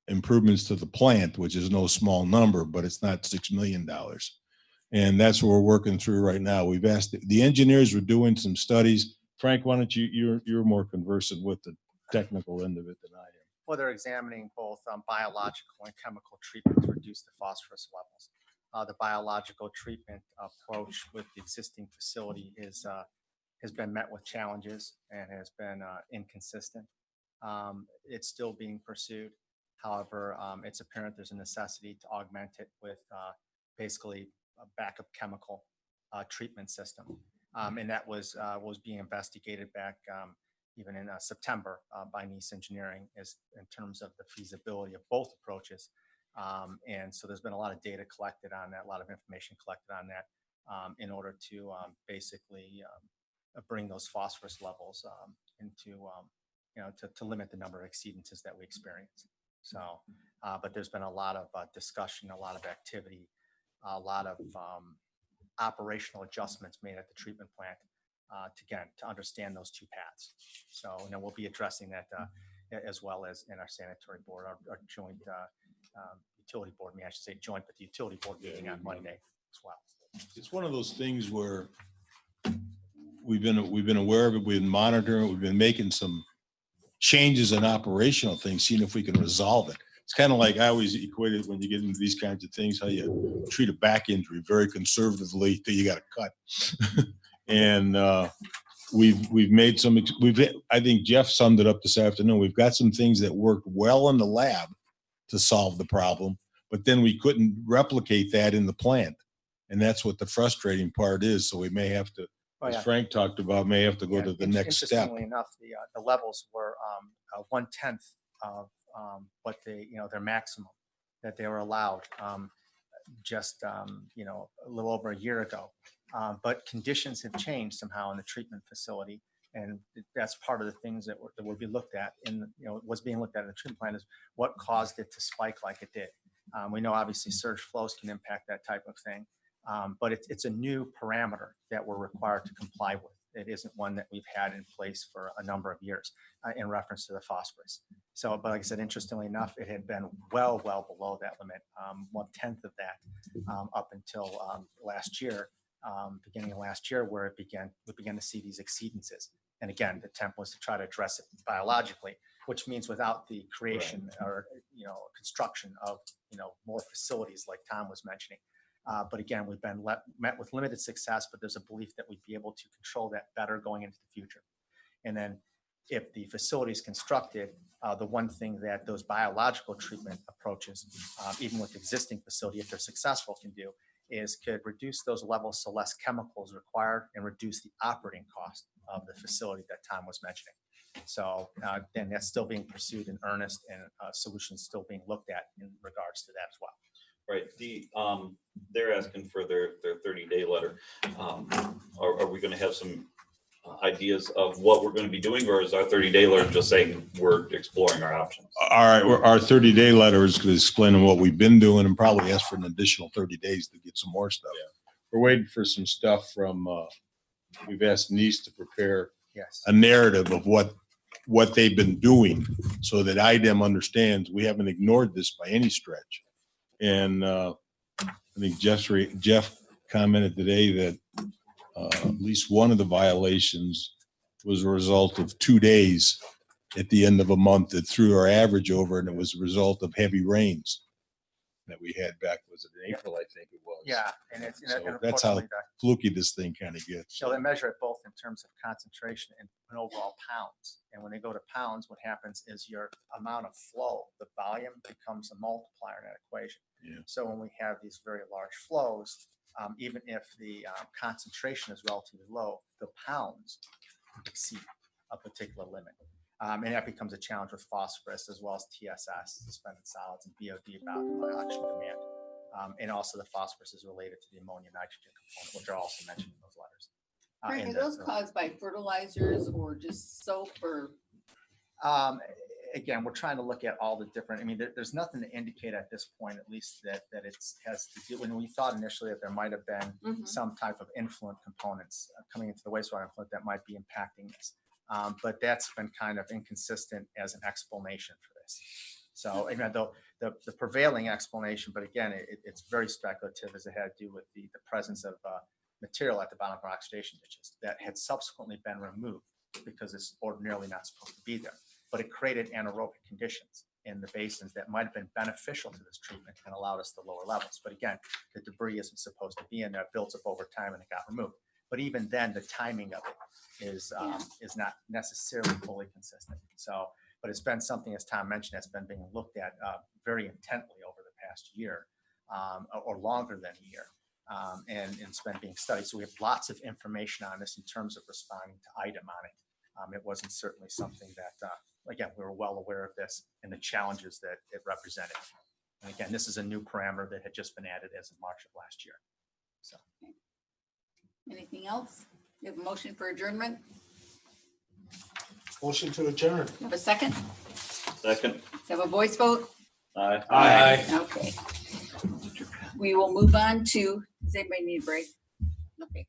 improvements to the plant, which is no small number, but it's not $6 million. And that's what we're working through right now. We've asked the engineers were doing some studies. Frank, why don't you're more conversant with the technical end of it than I am. Well, they're examining both biological and chemical treatment to reduce the phosphorus levels. The biological treatment approach with the existing facility has been met with challenges and has been inconsistent. It's still being pursued. However, it's apparent there's a necessity to augment it with basically a backup chemical treatment system. And that was being investigated back even in September by Nice Engineering is in terms of the feasibility of both approaches. And so there's been a lot of data collected on that, a lot of information collected on that in order to basically bring those phosphorus levels into, to limit the number of exceedances that we experience. So, but there's been a lot of discussion, a lot of activity, a lot of operational adjustments made at the treatment plant to understand those two paths. So, we'll be addressing that as well as in our sanitary board, our joint utility board, I should say joint, but the utility board meeting on Monday as well. It's one of those things where we've been aware of it, we've been monitoring it, we've been making some changes in operational things, seeing if we can resolve it. It's kind of like I always equate it when you get into these kinds of things, how you treat a back injury very conservatively till you got to cut. And we've made some, I think Jeff summed it up this afternoon. We've got some things that worked well in the lab to solve the problem, but then we couldn't replicate that in the plant. And that's what the frustrating part is. So we may have to, as Frank talked about, may have to go to the next step. Interestingly enough, the levels were 1/10 of what their maximum that they were allowed just a little over a year ago. But conditions have changed somehow in the treatment facility, and that's part of the things that will be looked at in what's being looked at in the treatment plant is what caused it to spike like it did. We know obviously surge flows can impact that type of thing. But it's a new parameter that we're required to comply with. It isn't one that we've had in place for a number of years in reference to the phosphorus. So, but like I said, interestingly enough, it had been well below that limit, 1/10 of that up until last year, beginning of last year, where we began to see these exceedances. And again, the attempt was to try to address it biologically, which means without the creation or construction of more facilities like Tom was mentioning. But again, we've been met with limited success, but there's a belief that we'd be able to control that better going into the future. And then if the facility is constructed, the one thing that those biological treatment approaches, even with existing facility, if they're successful, can do is could reduce those levels so less chemicals required and reduce the operating cost of the facility that Tom was mentioning. So then that's still being pursued in earnest and solutions still being looked at in regards to that as well. Right, they're asking for their 30-day letter. Are we gonna have some ideas of what we're gonna be doing, or is our 30-day letter just saying we're exploring our options? All right, our 30-day letter is explaining what we've been doing and probably ask for an additional 30 days to get some more stuff. Yeah. We're waiting for some stuff from, we've asked Nice to prepare a narrative of what they've been doing so that IDEM understands we haven't ignored this by any stretch. And I think Jeff commented today that at least one of the violations was a result of 2 days at the end of a month that threw our average over, and it was a result of heavy rains that we had back, was it in April, I think it was. Yeah, and that's how fluky this thing kind of gets. So they measure it both in terms of concentration and overall pounds. And when they go to pounds, what happens is your amount of flow, the volume becomes a multiplier in that equation. Yeah. So when we have these very large flows, even if the concentration is relatively low, the pounds exceed. a particular limit. And that becomes a challenge with phosphorus as well as TSS, suspended solids, and BOD, volatile oxygen demand. And also the phosphorus is related to the ammonia nitrogen component, which are also mentioned in those letters. Frank, And are those caused by fertilizers or just soap or? Again, we're trying to look at all the different, I mean, there's nothing to indicate at this point, at least that has to do, when we thought initially that there might have been some type of influent components coming into the wastewater influent that might be impacting this. But that's been kind of inconsistent as an explanation for this. So, again, though the prevailing explanation, but again, it's very speculative, as it had to do with the presence of material at the bottom of our oxidation ditches that had subsequently been removed because it's ordinarily not supposed to be there. But it created anaerobic conditions in the basins that might have been beneficial to this treatment and allowed us the lower levels. But again, the debris isn't supposed to be in there, it builds up over time and it got removed. But even then, the timing of it is not necessarily fully consistent. So, but it's been something, as Tom mentioned, that's been being looked at very intently over the past year or longer than a year. And it's been being studied. So we have lots of information on this in terms of responding to item on it. It wasn't certainly something that, again, we were well aware of this and the challenges that it represented. And again, this is a new parameter that had just been added as of March of last year. So, Anything else? You have a motion for adjournment? Motion to adjourn. You have a second? Second. You have a voice vote? Aye. Aye. Okay. We will move on to, does anybody need a break? Okay.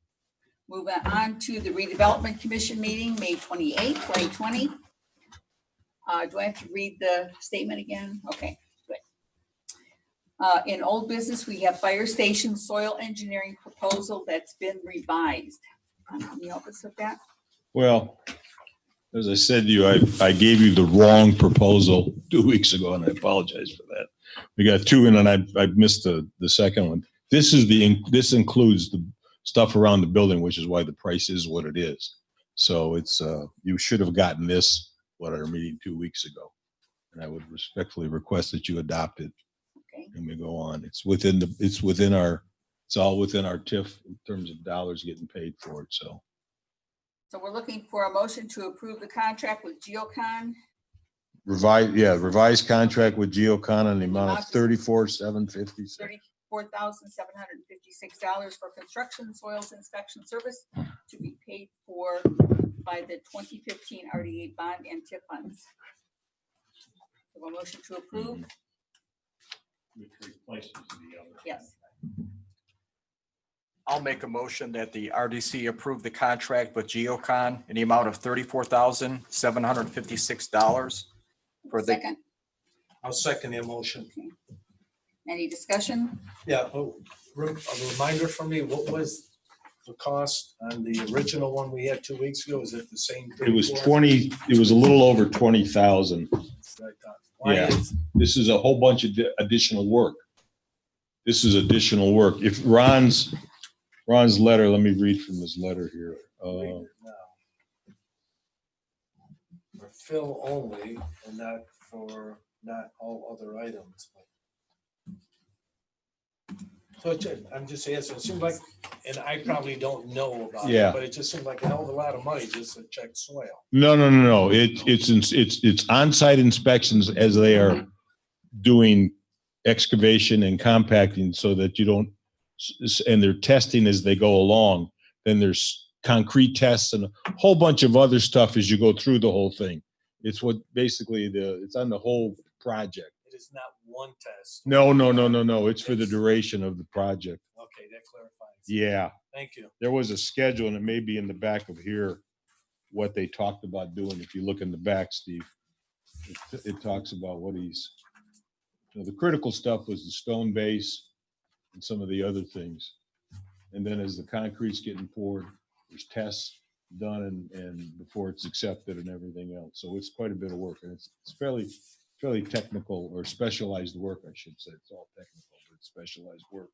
Move on to the Redevelopment Commission meeting, May 28, 2020. Do I have to read the statement again? Okay, good. In old business, we have fire station soil engineering proposal that's been revised. Can you help us with that? Well, as I said to you, I gave you the wrong proposal 2 weeks ago, and I apologize for that. We got two in, and I missed the second one. This includes the stuff around the building, which is why the price is what it is. So it's you should have gotten this at our meeting 2 weeks ago, and I would respectfully request that you adopt it. Okay. And we go on. It's all within our TIF in terms of dollars getting paid for it. So we're looking for a motion to approve the contract with Geocon. revised contract with Geocon on the amount of $34,756. $34,756 for construction soils inspection service to be paid for by the 2015 RDA bond and TIF funds. So a motion to approve? Which replaces the other. Yes. I'll make a motion that the RDC approve the contract with Geocon in the amount of $34,756 for the. Second, I'll second the motion. any discussion? Yeah, a reminder for me, what was the cost on the original one we had 2 weeks ago? Is it the same? It was 20. It was a little over 20,000. Why Yeah. is- This is a whole bunch of additional work. This is additional work. If Ron's letter, let me read from his letter here. read it now. For fill only and not all other items. So I'm just asking, it seems like, and I probably don't know about Yeah. it, but it just seemed like a hell of a lot of money just to check soil. No. It's on-site inspections as they are doing excavation and compacting so that you don't, and they're testing as they go along. Then there's concrete tests and a whole bunch of other stuff as you go through the whole thing. It's what basically it's on the whole project. It is not one test. No. It's for the duration of the project. Okay, that clarifies. Yeah. Thank you. There was a schedule, and it may be in the back of here, what they talked about doing. If you look in the back, Steve, it talks about what the critical stuff was the stone base and some of the other things. And then as the concrete's getting poured, there's tests done and before it's accepted and everything else. So it's quite a bit of work, and it's fairly technical or specialized work, I should say. It's all technical, but it's specialized work.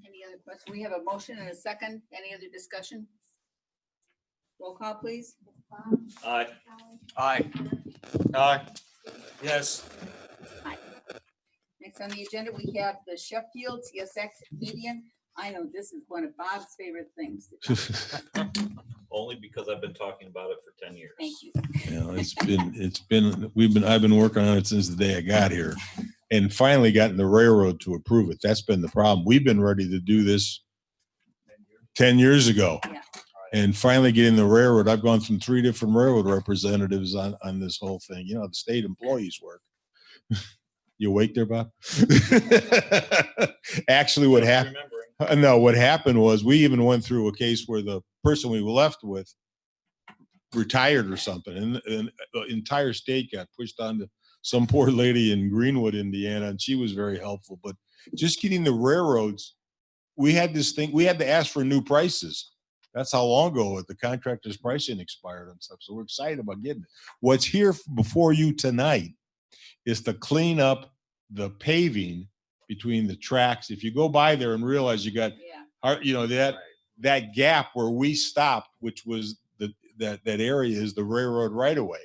Any other questions? We have a motion and a second. Any other discussion? Roll call, please. Aye. Aye. Aye. Yes. Next on the agenda, we have the Sheffield CSX median. I know this is one of Bob's favorite things. only because I've been talking about it for 10 years. Thank you. You know, I've been working on it since the day I got here, and finally gotten the railroad to approve it. That's been the problem. We've been ready to do this 10 years ago. Yeah. And finally getting the railroad. I've gone from 3 different railroad representatives on this whole thing. You know, the state employees work. You awake there, Bob? Actually, what Just happened? remembering. No, what happened was we even went through a case where the person we were left with retired or something, and the entire state got pushed onto some poor lady in Greenwood, Indiana, and she was very helpful. But just getting the railroads, we had this thing, we had to ask for new prices. That's how long ago the contractor's pricing expired and stuff. So we're excited about getting it. What's here before you tonight is to clean up the paving between the tracks. If you go by there and realize you got, you know, that gap where we stopped, which was that area is the railroad right away.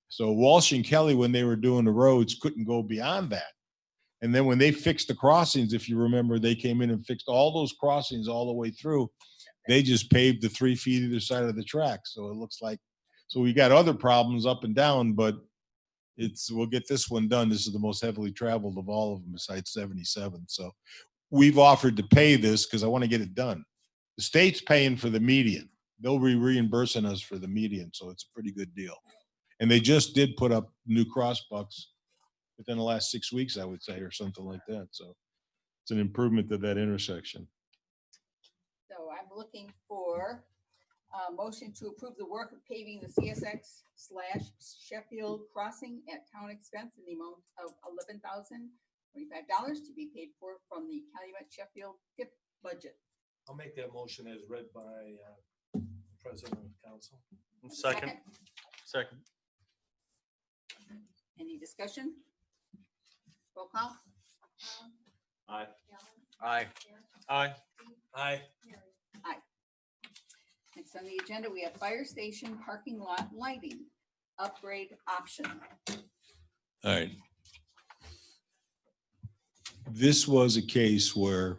So Walsh and Kelly, when they were doing the roads, couldn't go beyond that. And then when they fixed the crossings, if you remember, they came in and fixed all those crossings all the way through. They just paved the 3 feet either side of the track. So it looks like, so we got other problems up and down, but we'll get this one done. This is the most heavily traveled of all of them besides 77. So we've offered to pay this because I want to get it done. The state's paying for the median. They'll be reimbursing us for the median. So it's a pretty good deal. And they just did put up new crossbucks within the last 6 weeks, I would say, or something like that. So it's an improvement to that intersection. So I'm looking for a motion to approve the work of paving the CSX/Sheffield crossing at town expense in the amount of $11,025 to be paid for from the Calumet Sheffield TIP budget. I'll make that motion as read by President of Council. Second. Any discussion? Roll call. Aye. Aye. Aye. Aye. Next on the agenda, we have fire station parking lot lighting upgrade option. All right. This was a case where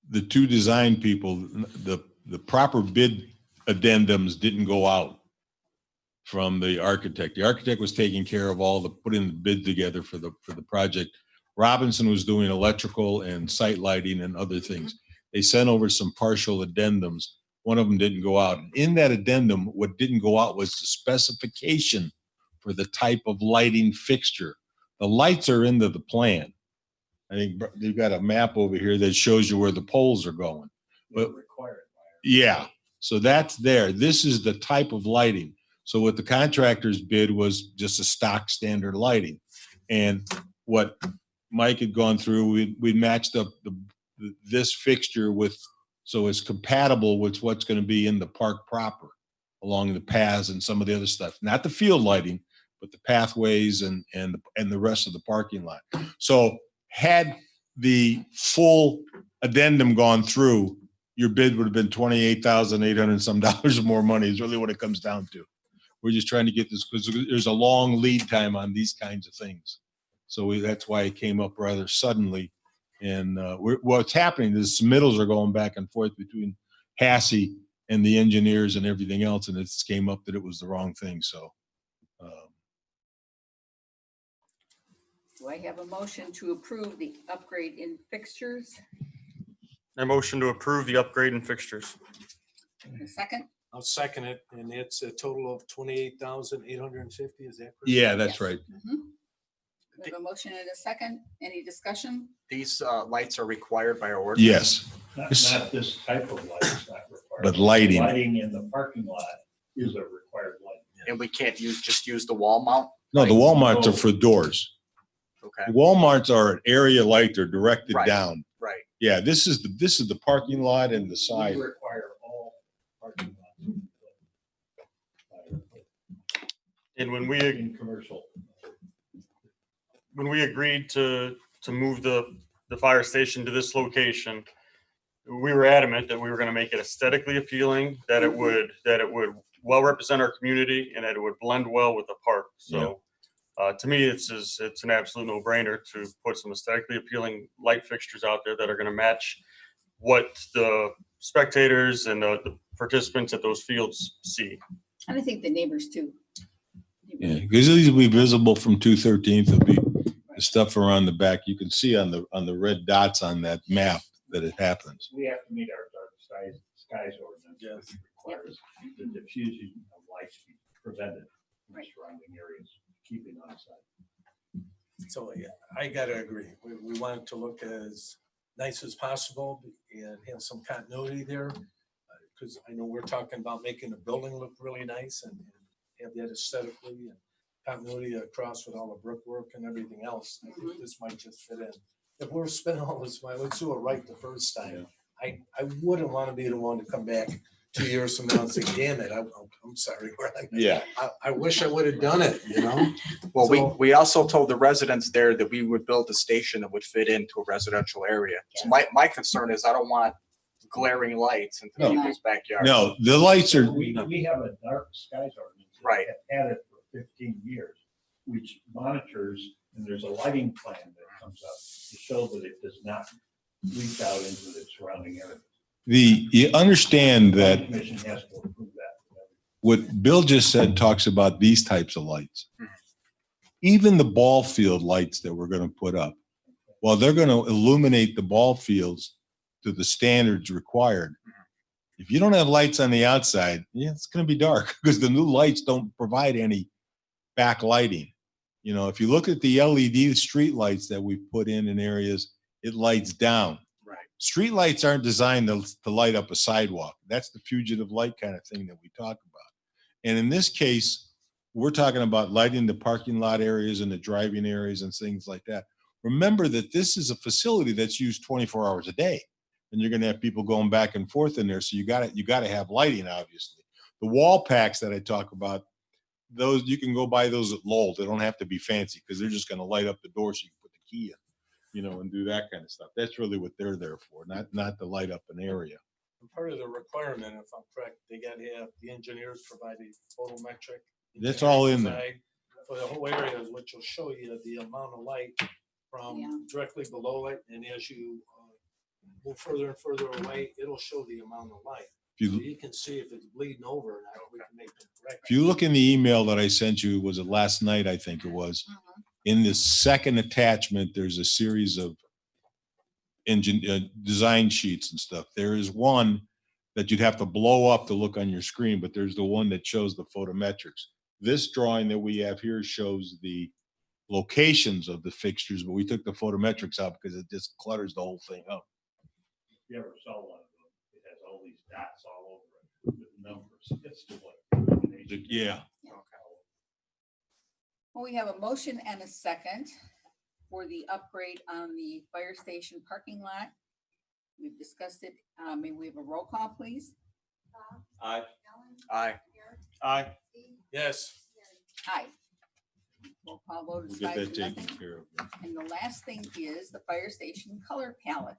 the two design people, the proper bid addendums didn't go out from the architect. The architect was taking care of all the putting the bid together for the project. Robinson was doing electrical and site lighting and other things. They sent over some partial addendums. One of them didn't go out. In that addendum, what didn't go out was the specification for the type of lighting fixture. The lights are into the plan. I think they've got a map over here that shows you where the poles are going. But yeah, so that's there. This is the type of lighting. So what the contractor's bid was just a stock standard lighting. And what Mike had gone through, we matched up this fixture with, so it's compatible with what's going to be in the park proper along the paths and some of the other stuff, not the field lighting, but the pathways and the rest of the parking lot. So had the full addendum gone through, your bid would have been $28,800 some dollars more money is really what it comes down to. We're just trying to get this because there's a long lead time on these kinds of things. So that's why it came up rather suddenly. And what's happening is submittals are going back and forth between Hassie and the engineers and everything else. And it came up that it was the wrong thing. So. Do I have a motion to approve the upgrade in fixtures? A motion to approve the upgrade in fixtures. A second? I'll second it, and it's a total of 28,850. Is that correct? Yeah, that's right. We have a motion and a second. Any discussion? These lights are required by our ordinance. Yes. Not this type of light is not required. But lighting. Lighting in the parking lot is a required light. And we can't just use the wall mount? No, the Walmarts are for doors. Okay, Walmarts are an area light. They're directed Right. down. right. Yeah, this is the parking lot and the We side. require all parking lots And when we in commercial. agreed to move the fire station to this location, we were adamant that we were going to make it aesthetically appealing, that it would well represent our community, and that it would blend well with the park. So to me, it's an absolute no-brainer to put some aesthetically appealing light fixtures out there that are going to match what the spectators and the participants at those fields see. And I think the neighbors too. Yeah, because these will be visible from 213th. There'll be the stuff around the back. You can see on the red dots on that map that it happens. We have to meet our dark skies ordinance, which requires the diffusing of light to be prevented in Right. surrounding areas, keeping on site. So yeah, I gotta agree. We want it to look as nice as possible and have some continuity there. Because I know we're talking about making the building look really nice and have that aesthetically and continuity across with all the brickwork and everything else. I think this might just fit in. If we're spending all this money, let's do it right the first time. I wouldn't want to be the one to come back 2 years from now and say, damn it, I'm sorry. Yeah. I wish I would have done it, you know? Well, So- we also told the residents there that we would build a station that would fit into a residential area. So my concern is I don't want glaring lights into No. people's backyards. No, the lights are, We have a dark skies ordinance. that Right. have Had it for 15 years, which monitors, and there's a lighting plan that comes up to show that it does not leak out into the surrounding area. you understand The that commission has to approve that. what Bill just said talks about these types of lights. Even the ball field lights that we're going to put up, well, they're going to illuminate the ball fields to the standards required. If you don't have lights on the outside, yeah, it's going to be dark because the new lights don't provide any backlighting. You know, if you look at the LED street lights that we put in areas, it lights down. Right. Street lights aren't designed to light up a sidewalk. That's the fugitive light kind of thing that we talk about. And in this case, we're talking about lighting the parking lot areas and the driving areas and things like that. Remember that this is a facility that's used 24 hours a day, and you're going to have people going back and forth in there. So you got to have lighting, obviously. The wall packs that I talk about, those you can go buy those at Lowell. They don't have to be fancy because they're just going to light up the door so you can put the key in, you know, and do that kind of stuff. That's really what they're there for, not to light up an area. And part of the requirement, if I'm correct, they gotta have the engineers provide a photometric. That's all in there. design For the whole area, which will show you the amount of light Yeah. from directly below it, and as you move further and further away, it'll show the amount of light. If So you, you can see if it's bleeding over or not, we can make them correct. if you look in the email that I sent you, was it last night? I think it was. In the second attachment, there's a series of design sheets and stuff. There is one that you'd have to blow up to look on your screen, but there's the one that shows the photometrics. This drawing that we have here shows the locations of the fixtures, but we took the photometrics out because it just clutters the whole thing up. If you ever saw one of them, it has all these dots all over it with numbers. It's just like. Yeah. Well, we have a motion and a second for the upgrade on the fire station parking lot. We've discussed it. May we have a roll call, please? Aye. Aye. Aye. Yes. Aye. Roll call vote We'll is get 5 that to taken nothing. care of. And the last thing is the fire station color palette.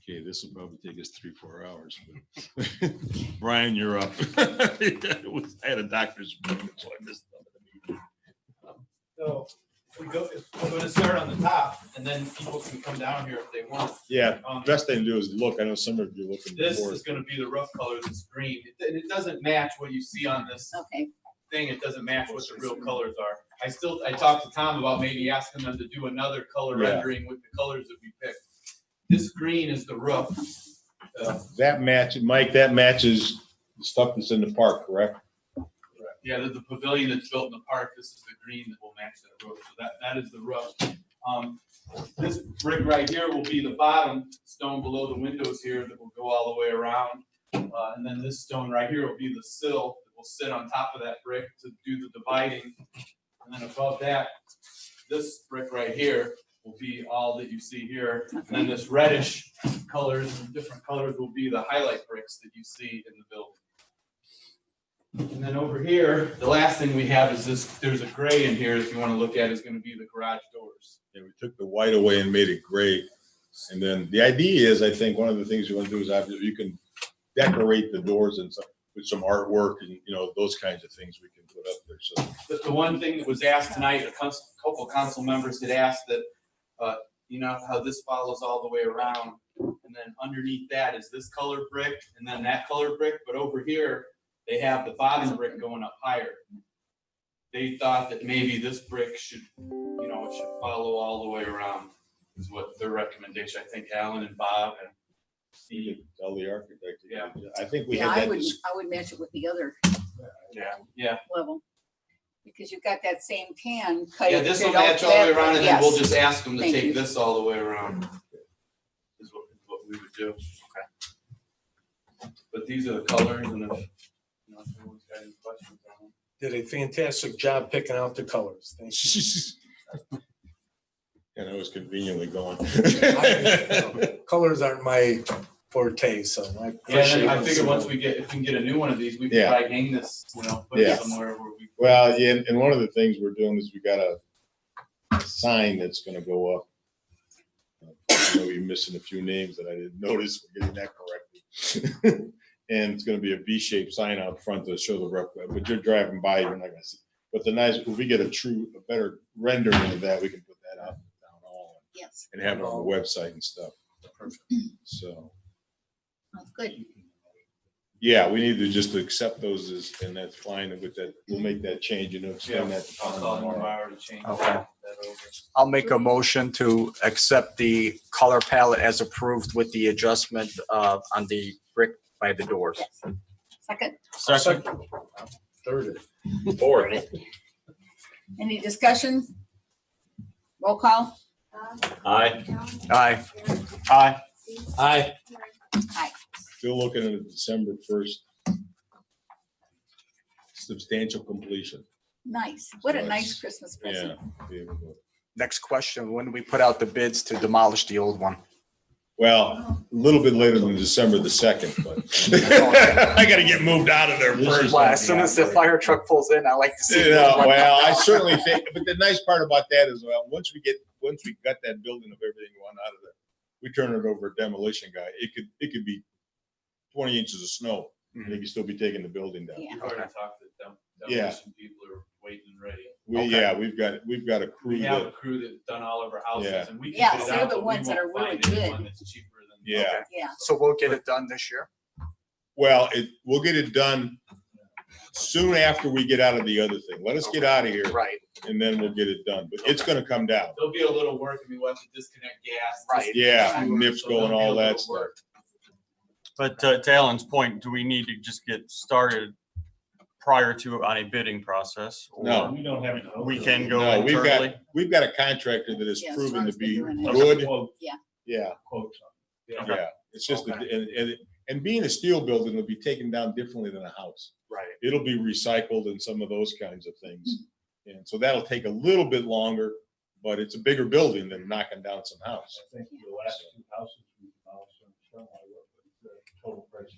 Okay, this will probably take us 3-4 hours. But Brian, you're up. I had a doctor's appointment, so I missed some of the meeting. So if we're gonna start on the top and then people can come down here if they want. Yeah, best thing to do is look. I know some of you looking This for is it. gonna be the roof color, this green. It doesn't match what you see on this Okay, thing. It doesn't match what the real colors are. I talked to Tom about maybe asking them to do another color Yeah. rendering with the colors that we picked. This green is the roof. That Mike, that matches the stuff that's in the park, correct? Yeah, there's the pavilion that's built in the park. This is the green that will match that roof. So that is the roof. This brick right here will be the bottom stone below the windows here that will go all the way around. And then this stone right here will be the sill that will sit on top of that brick to do the dividing. And then above that, this brick right here will be all that you see here. And then this reddish colors and different colors will be the highlight bricks that you see in the building. And then over here, the last thing we have is this, there's a gray in here, if you want to look at, is going to be the garage doors. Yeah, we took the white away and made it gray. And then the idea is, I think one of the things you want to do is obviously you can decorate the doors and stuff with some artwork and, you know, those kinds of things we can put up there. So The one thing that was asked tonight, a couple council members had asked that, you know, how this follows all the way around. And and then underneath that is this colored brick, and then that colored brick, but over here, they have the bottom brick going up higher. They thought that maybe this brick should, it should follow all the way around, is what their recommendation, I think Alan and Bob and You Steve. could tell the architect. Yeah. I think we Yeah, had I that. would, I would match it with the other Yeah, level. Because you've got that same tan cut. yeah, this will it out match all the way that around, and then we'll yes. just ask them to Thank you. take this all the way around. Is what we would do. Okay. But these are the colors, and if anyone's got any questions on them. Did a fantastic job picking out the colors. Thank you. And I was conveniently going. Colors aren't my forte, so I Yeah, appreciate and I it. figure once we can get a new one of these, we can Yeah. probably hang this, put it Yeah. somewhere where we. Well, yeah, and one of the things we're doing is we got a sign that's gonna go up. I know you're missing a few names that I didn't notice, we're getting that corrected. And it's gonna be a V-shaped sign out front to show the rep, but you're driving by, you're not gonna see. But if we get a better rendering of that, we can put that out in town hall Yes, and have it on the website and stuff. So, that's good. yeah, we need to just accept those and that's fine with that. We'll make that change, extend that. to I'll call tomorrow. tomorrow to change Okay. that over. I'll make a motion to accept the color palette as approved with the adjustment on the brick by the doors. Yes. Second, Second. Third. Fourth. any discussion? Roll call? Aye. Aye. Aye. Aye. Still looking at a December 1st substantial completion. Nice. What a So nice it's- Christmas Yeah. present. be able to- Next question, when do we put out the bids to demolish the old one? Well, a little bit later than December the 2nd, but I gotta get moved out of there first. Well, as soon as the fire truck pulls in, I like to see. You the know, old one well, come I down. certainly think, but the nice part about that is, well, once we got that building of everything going out of there, we turn it over to demolition guy. It could be 20 inches of snow. They could still be taking the building down. Yeah. We've already talked to them. Yeah. Demolition people are waiting and ready. Yeah, we've got a crew We have a that, crew that's done all of our houses, Yeah. and we can Yes, fit it they're out, the but we ones that won't are really find anyone good. that's cheaper than. yeah. Yeah. So we'll get it done this year? Well, we'll get it done soon after we get out of the other thing. Let us get out of here Right. and then we'll get it done. But it's gonna come down. There'll be a little work, we want to disconnect gas. Right. Yeah, disconnect nips so there'll going, be a all that little stuff. work. But to Alan's point, do we need to just get started prior to on a bidding process? or No. We don't have any. We can go No, internally? we've got a contractor that has Yeah, proven to Storm's been be doing it. good. Yeah. Yeah, Quotes on yeah. It's just, and being a steel building will be taken down differently than a house. Right. It'll be recycled and some of those kinds of things. And so that'll take a little bit longer, but it's a bigger building than knocking down some house. I think the last two houses we demolished on Stonewall Road, the total price.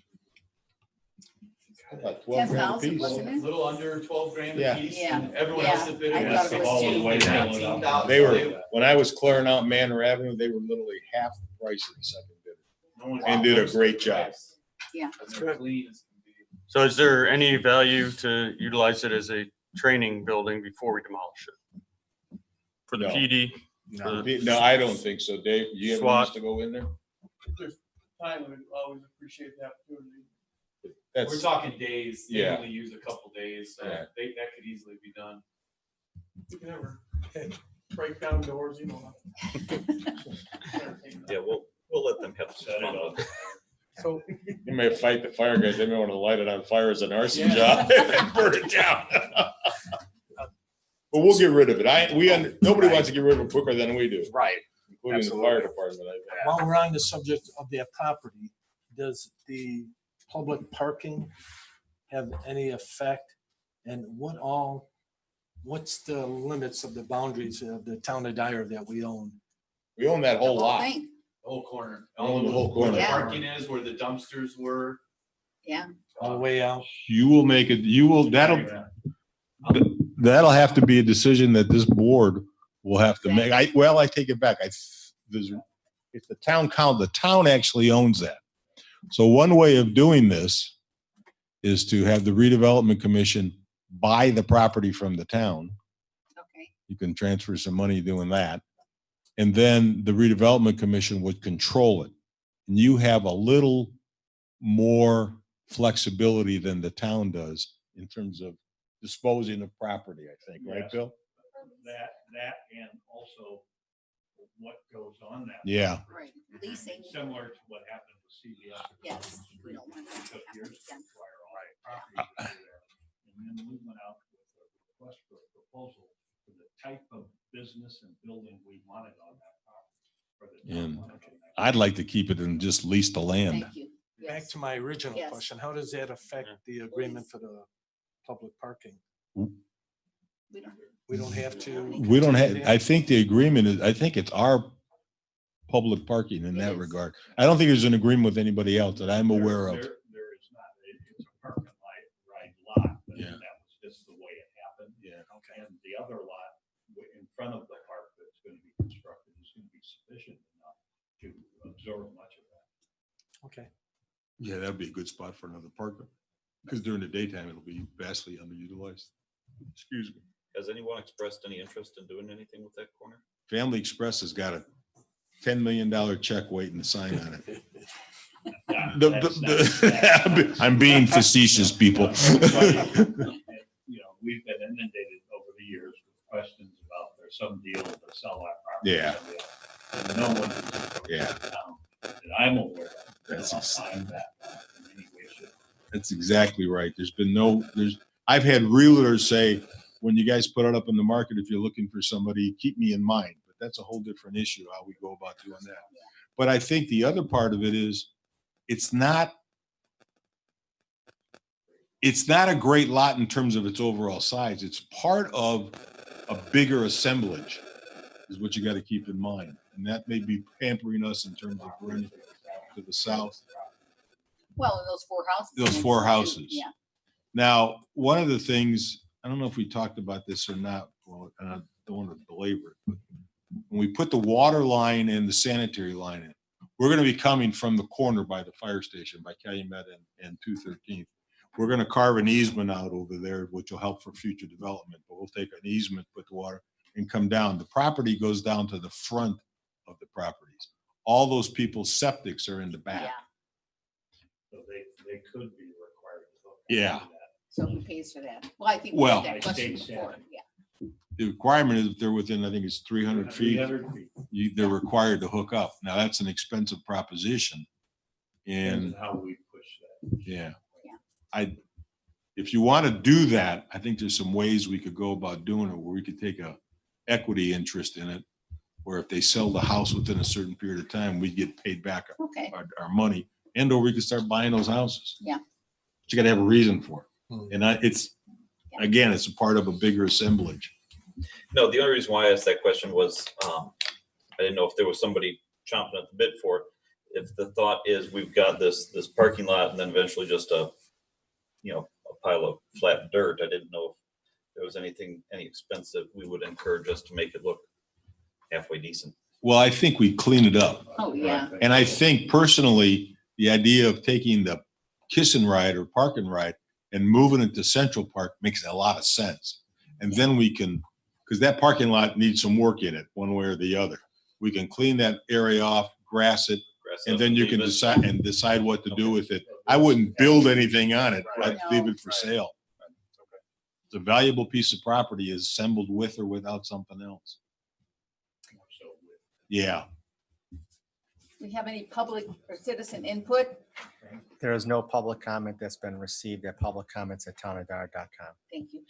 About 12 grand a 10,000, piece. wasn't it? A little under 12 grand Yeah. a piece, Yeah. and everyone Yeah. else that bid I it thought it was was cheap. 19,000. They were, when I was clearing out Manor Avenue, they were literally half the price of the second bidder. No one And did a knows great the job. price. Yeah. That's good. Clean as can be. So is there any value to utilize it as a training building before we demolish it? For the No. PD? No. No, I don't think so. Dave, you have SWAT. to go in there? If there's time, we'd always appreciate the opportunity. We're That's, talking days, they Yeah. only use a couple days, so Yeah. that could easily be done. We can never break down doors, you know. Yeah, we'll let them have Set it fun up. with it. So you may fight the fire guys. They may want to light it on fire as an arson Yeah. job and burn it down. But we'll get rid of it. Nobody wants to get rid of it quicker than we do, Right. including the Absolutely. fire department. I think. while we're on the subject of their property, does the public parking have any effect? And what's the limits of the boundaries of the town of Dyer that we own? We own that whole lot. Thing. The whole corner. All the whole Where the corner. parking is, where the dumpsters were. Yeah. All the way out? You will make it, that'll have to be a decision that this board will have to make. I take it back. If the town actually owns that. So one way of doing this is to have the redevelopment commission buy the property from the town. Okay. You can transfer some money doing that. And then the redevelopment commission would control it. And you have a little more flexibility than the town does in terms of disposing of property, I think, right, Yes. Bill? That and also what goes on that. Yeah. Right, leasing. Similar to what happened with CVS. Yes. We don't want that to Took happen years to again. acquire all the properties that were there. And then we went out with a request for a proposal for the type of business and building we wanted on that property. For the town And wanted on that. I'd like to keep it and just lease the land. Thank you. Back Yes. to my original Yes. question, how does that affect the agreement for the public parking? We don't. We don't have to. We don't have, continue I that? think the agreement is, I think it's our public parking in It that is. regard. I don't think there's an agreement with anybody else that I'm aware of. There is not. It's a park and ride lot, but Yeah. that was just the way it happened. Yeah. Okay. And the other lot in front of the park that's going to be constructed is going to be sufficient enough to absorb much of that. Okay. Yeah, that'd be a good spot for another park. Because during the daytime, it'll be vastly underutilized. Excuse me. Has anyone expressed any interest in doing anything with that corner? Family Express has got a $10 million check waiting to sign on it. I'm being facetious, people. You know, we've been inundated over the years with questions about there's some deal to sell that property. Yeah. And no one Yeah. that I'm aware of. That's ex- Find that in any way, shape, That's exactly right. I've had realtors say, when you guys put it up in the market, if you're looking for somebody, keep me in mind. But that's a whole different issue, how we go about doing that. But I think the other part of it is, it's not a great lot in terms of its overall size. It's part of a bigger assemblage is what you got to keep in mind. And that may be pampering us in terms of running to the south. Well, and those 4 houses. Those 4 houses. Yeah. Now, one of the things, I don't know if we talked about this or not, well, and I don't want to belabor it, but when we put the water line and the sanitary line in, we're going to be coming from the corner by the fire station, by Calumet and 213th. We're going to carve an easement out over there, which will help for future development, but we'll take an easement, put the water, and come down. The property goes down to the front of the properties. All those people's septics are in the back. Yeah. so they could be required to hook. Yeah. into that. So who pays for that? Well, I think we Well- had that question State before. statute. Yeah. The requirement is if they're within, I think it's 300 feet. 300 feet. They're required to hook up. Now, that's an expensive proposition. Depends And on how we push that. yeah, Yeah. if you want to do that, I think there's some ways we could go about doing it where we could take a equity interest in it. Where if they sell the house within a certain period of time, we get paid back Okay. our money, and or we could start buying those houses. Yeah. But you got to have a reason for it. Hmm. And it's a part of a bigger assemblage. No, the only reason why I asked that question was, I didn't know if there was somebody chomping at the bit for it. If the thought is we've got this parking lot and then eventually just a pile of flat dirt, I didn't know if there was any expense that we would incur just to make it look halfway decent. Well, I think we clean it up. Oh, yeah. And I think personally, the idea of taking the kiss and ride or park and ride and moving it to Central Park makes a lot of sense. And then we can, because that parking lot needs some work in it, one way or the other. We can clean that area off, grass it, and then you can decide what to do with it. I wouldn't build anything on it. I'd leave it for sale. It's a valuable piece of property is assembled with or without something else. So Yeah. We have any public or citizen input? There is no public comment that's been received at publiccomments@townofdar.com. Thank you.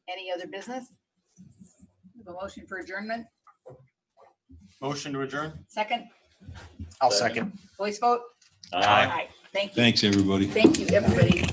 Any other business? We have a motion for adjournment? Motion to adjourn? Second, I'll second. voice vote? Aye. Aye. Thank you. Thanks, everybody. Thank you, everybody.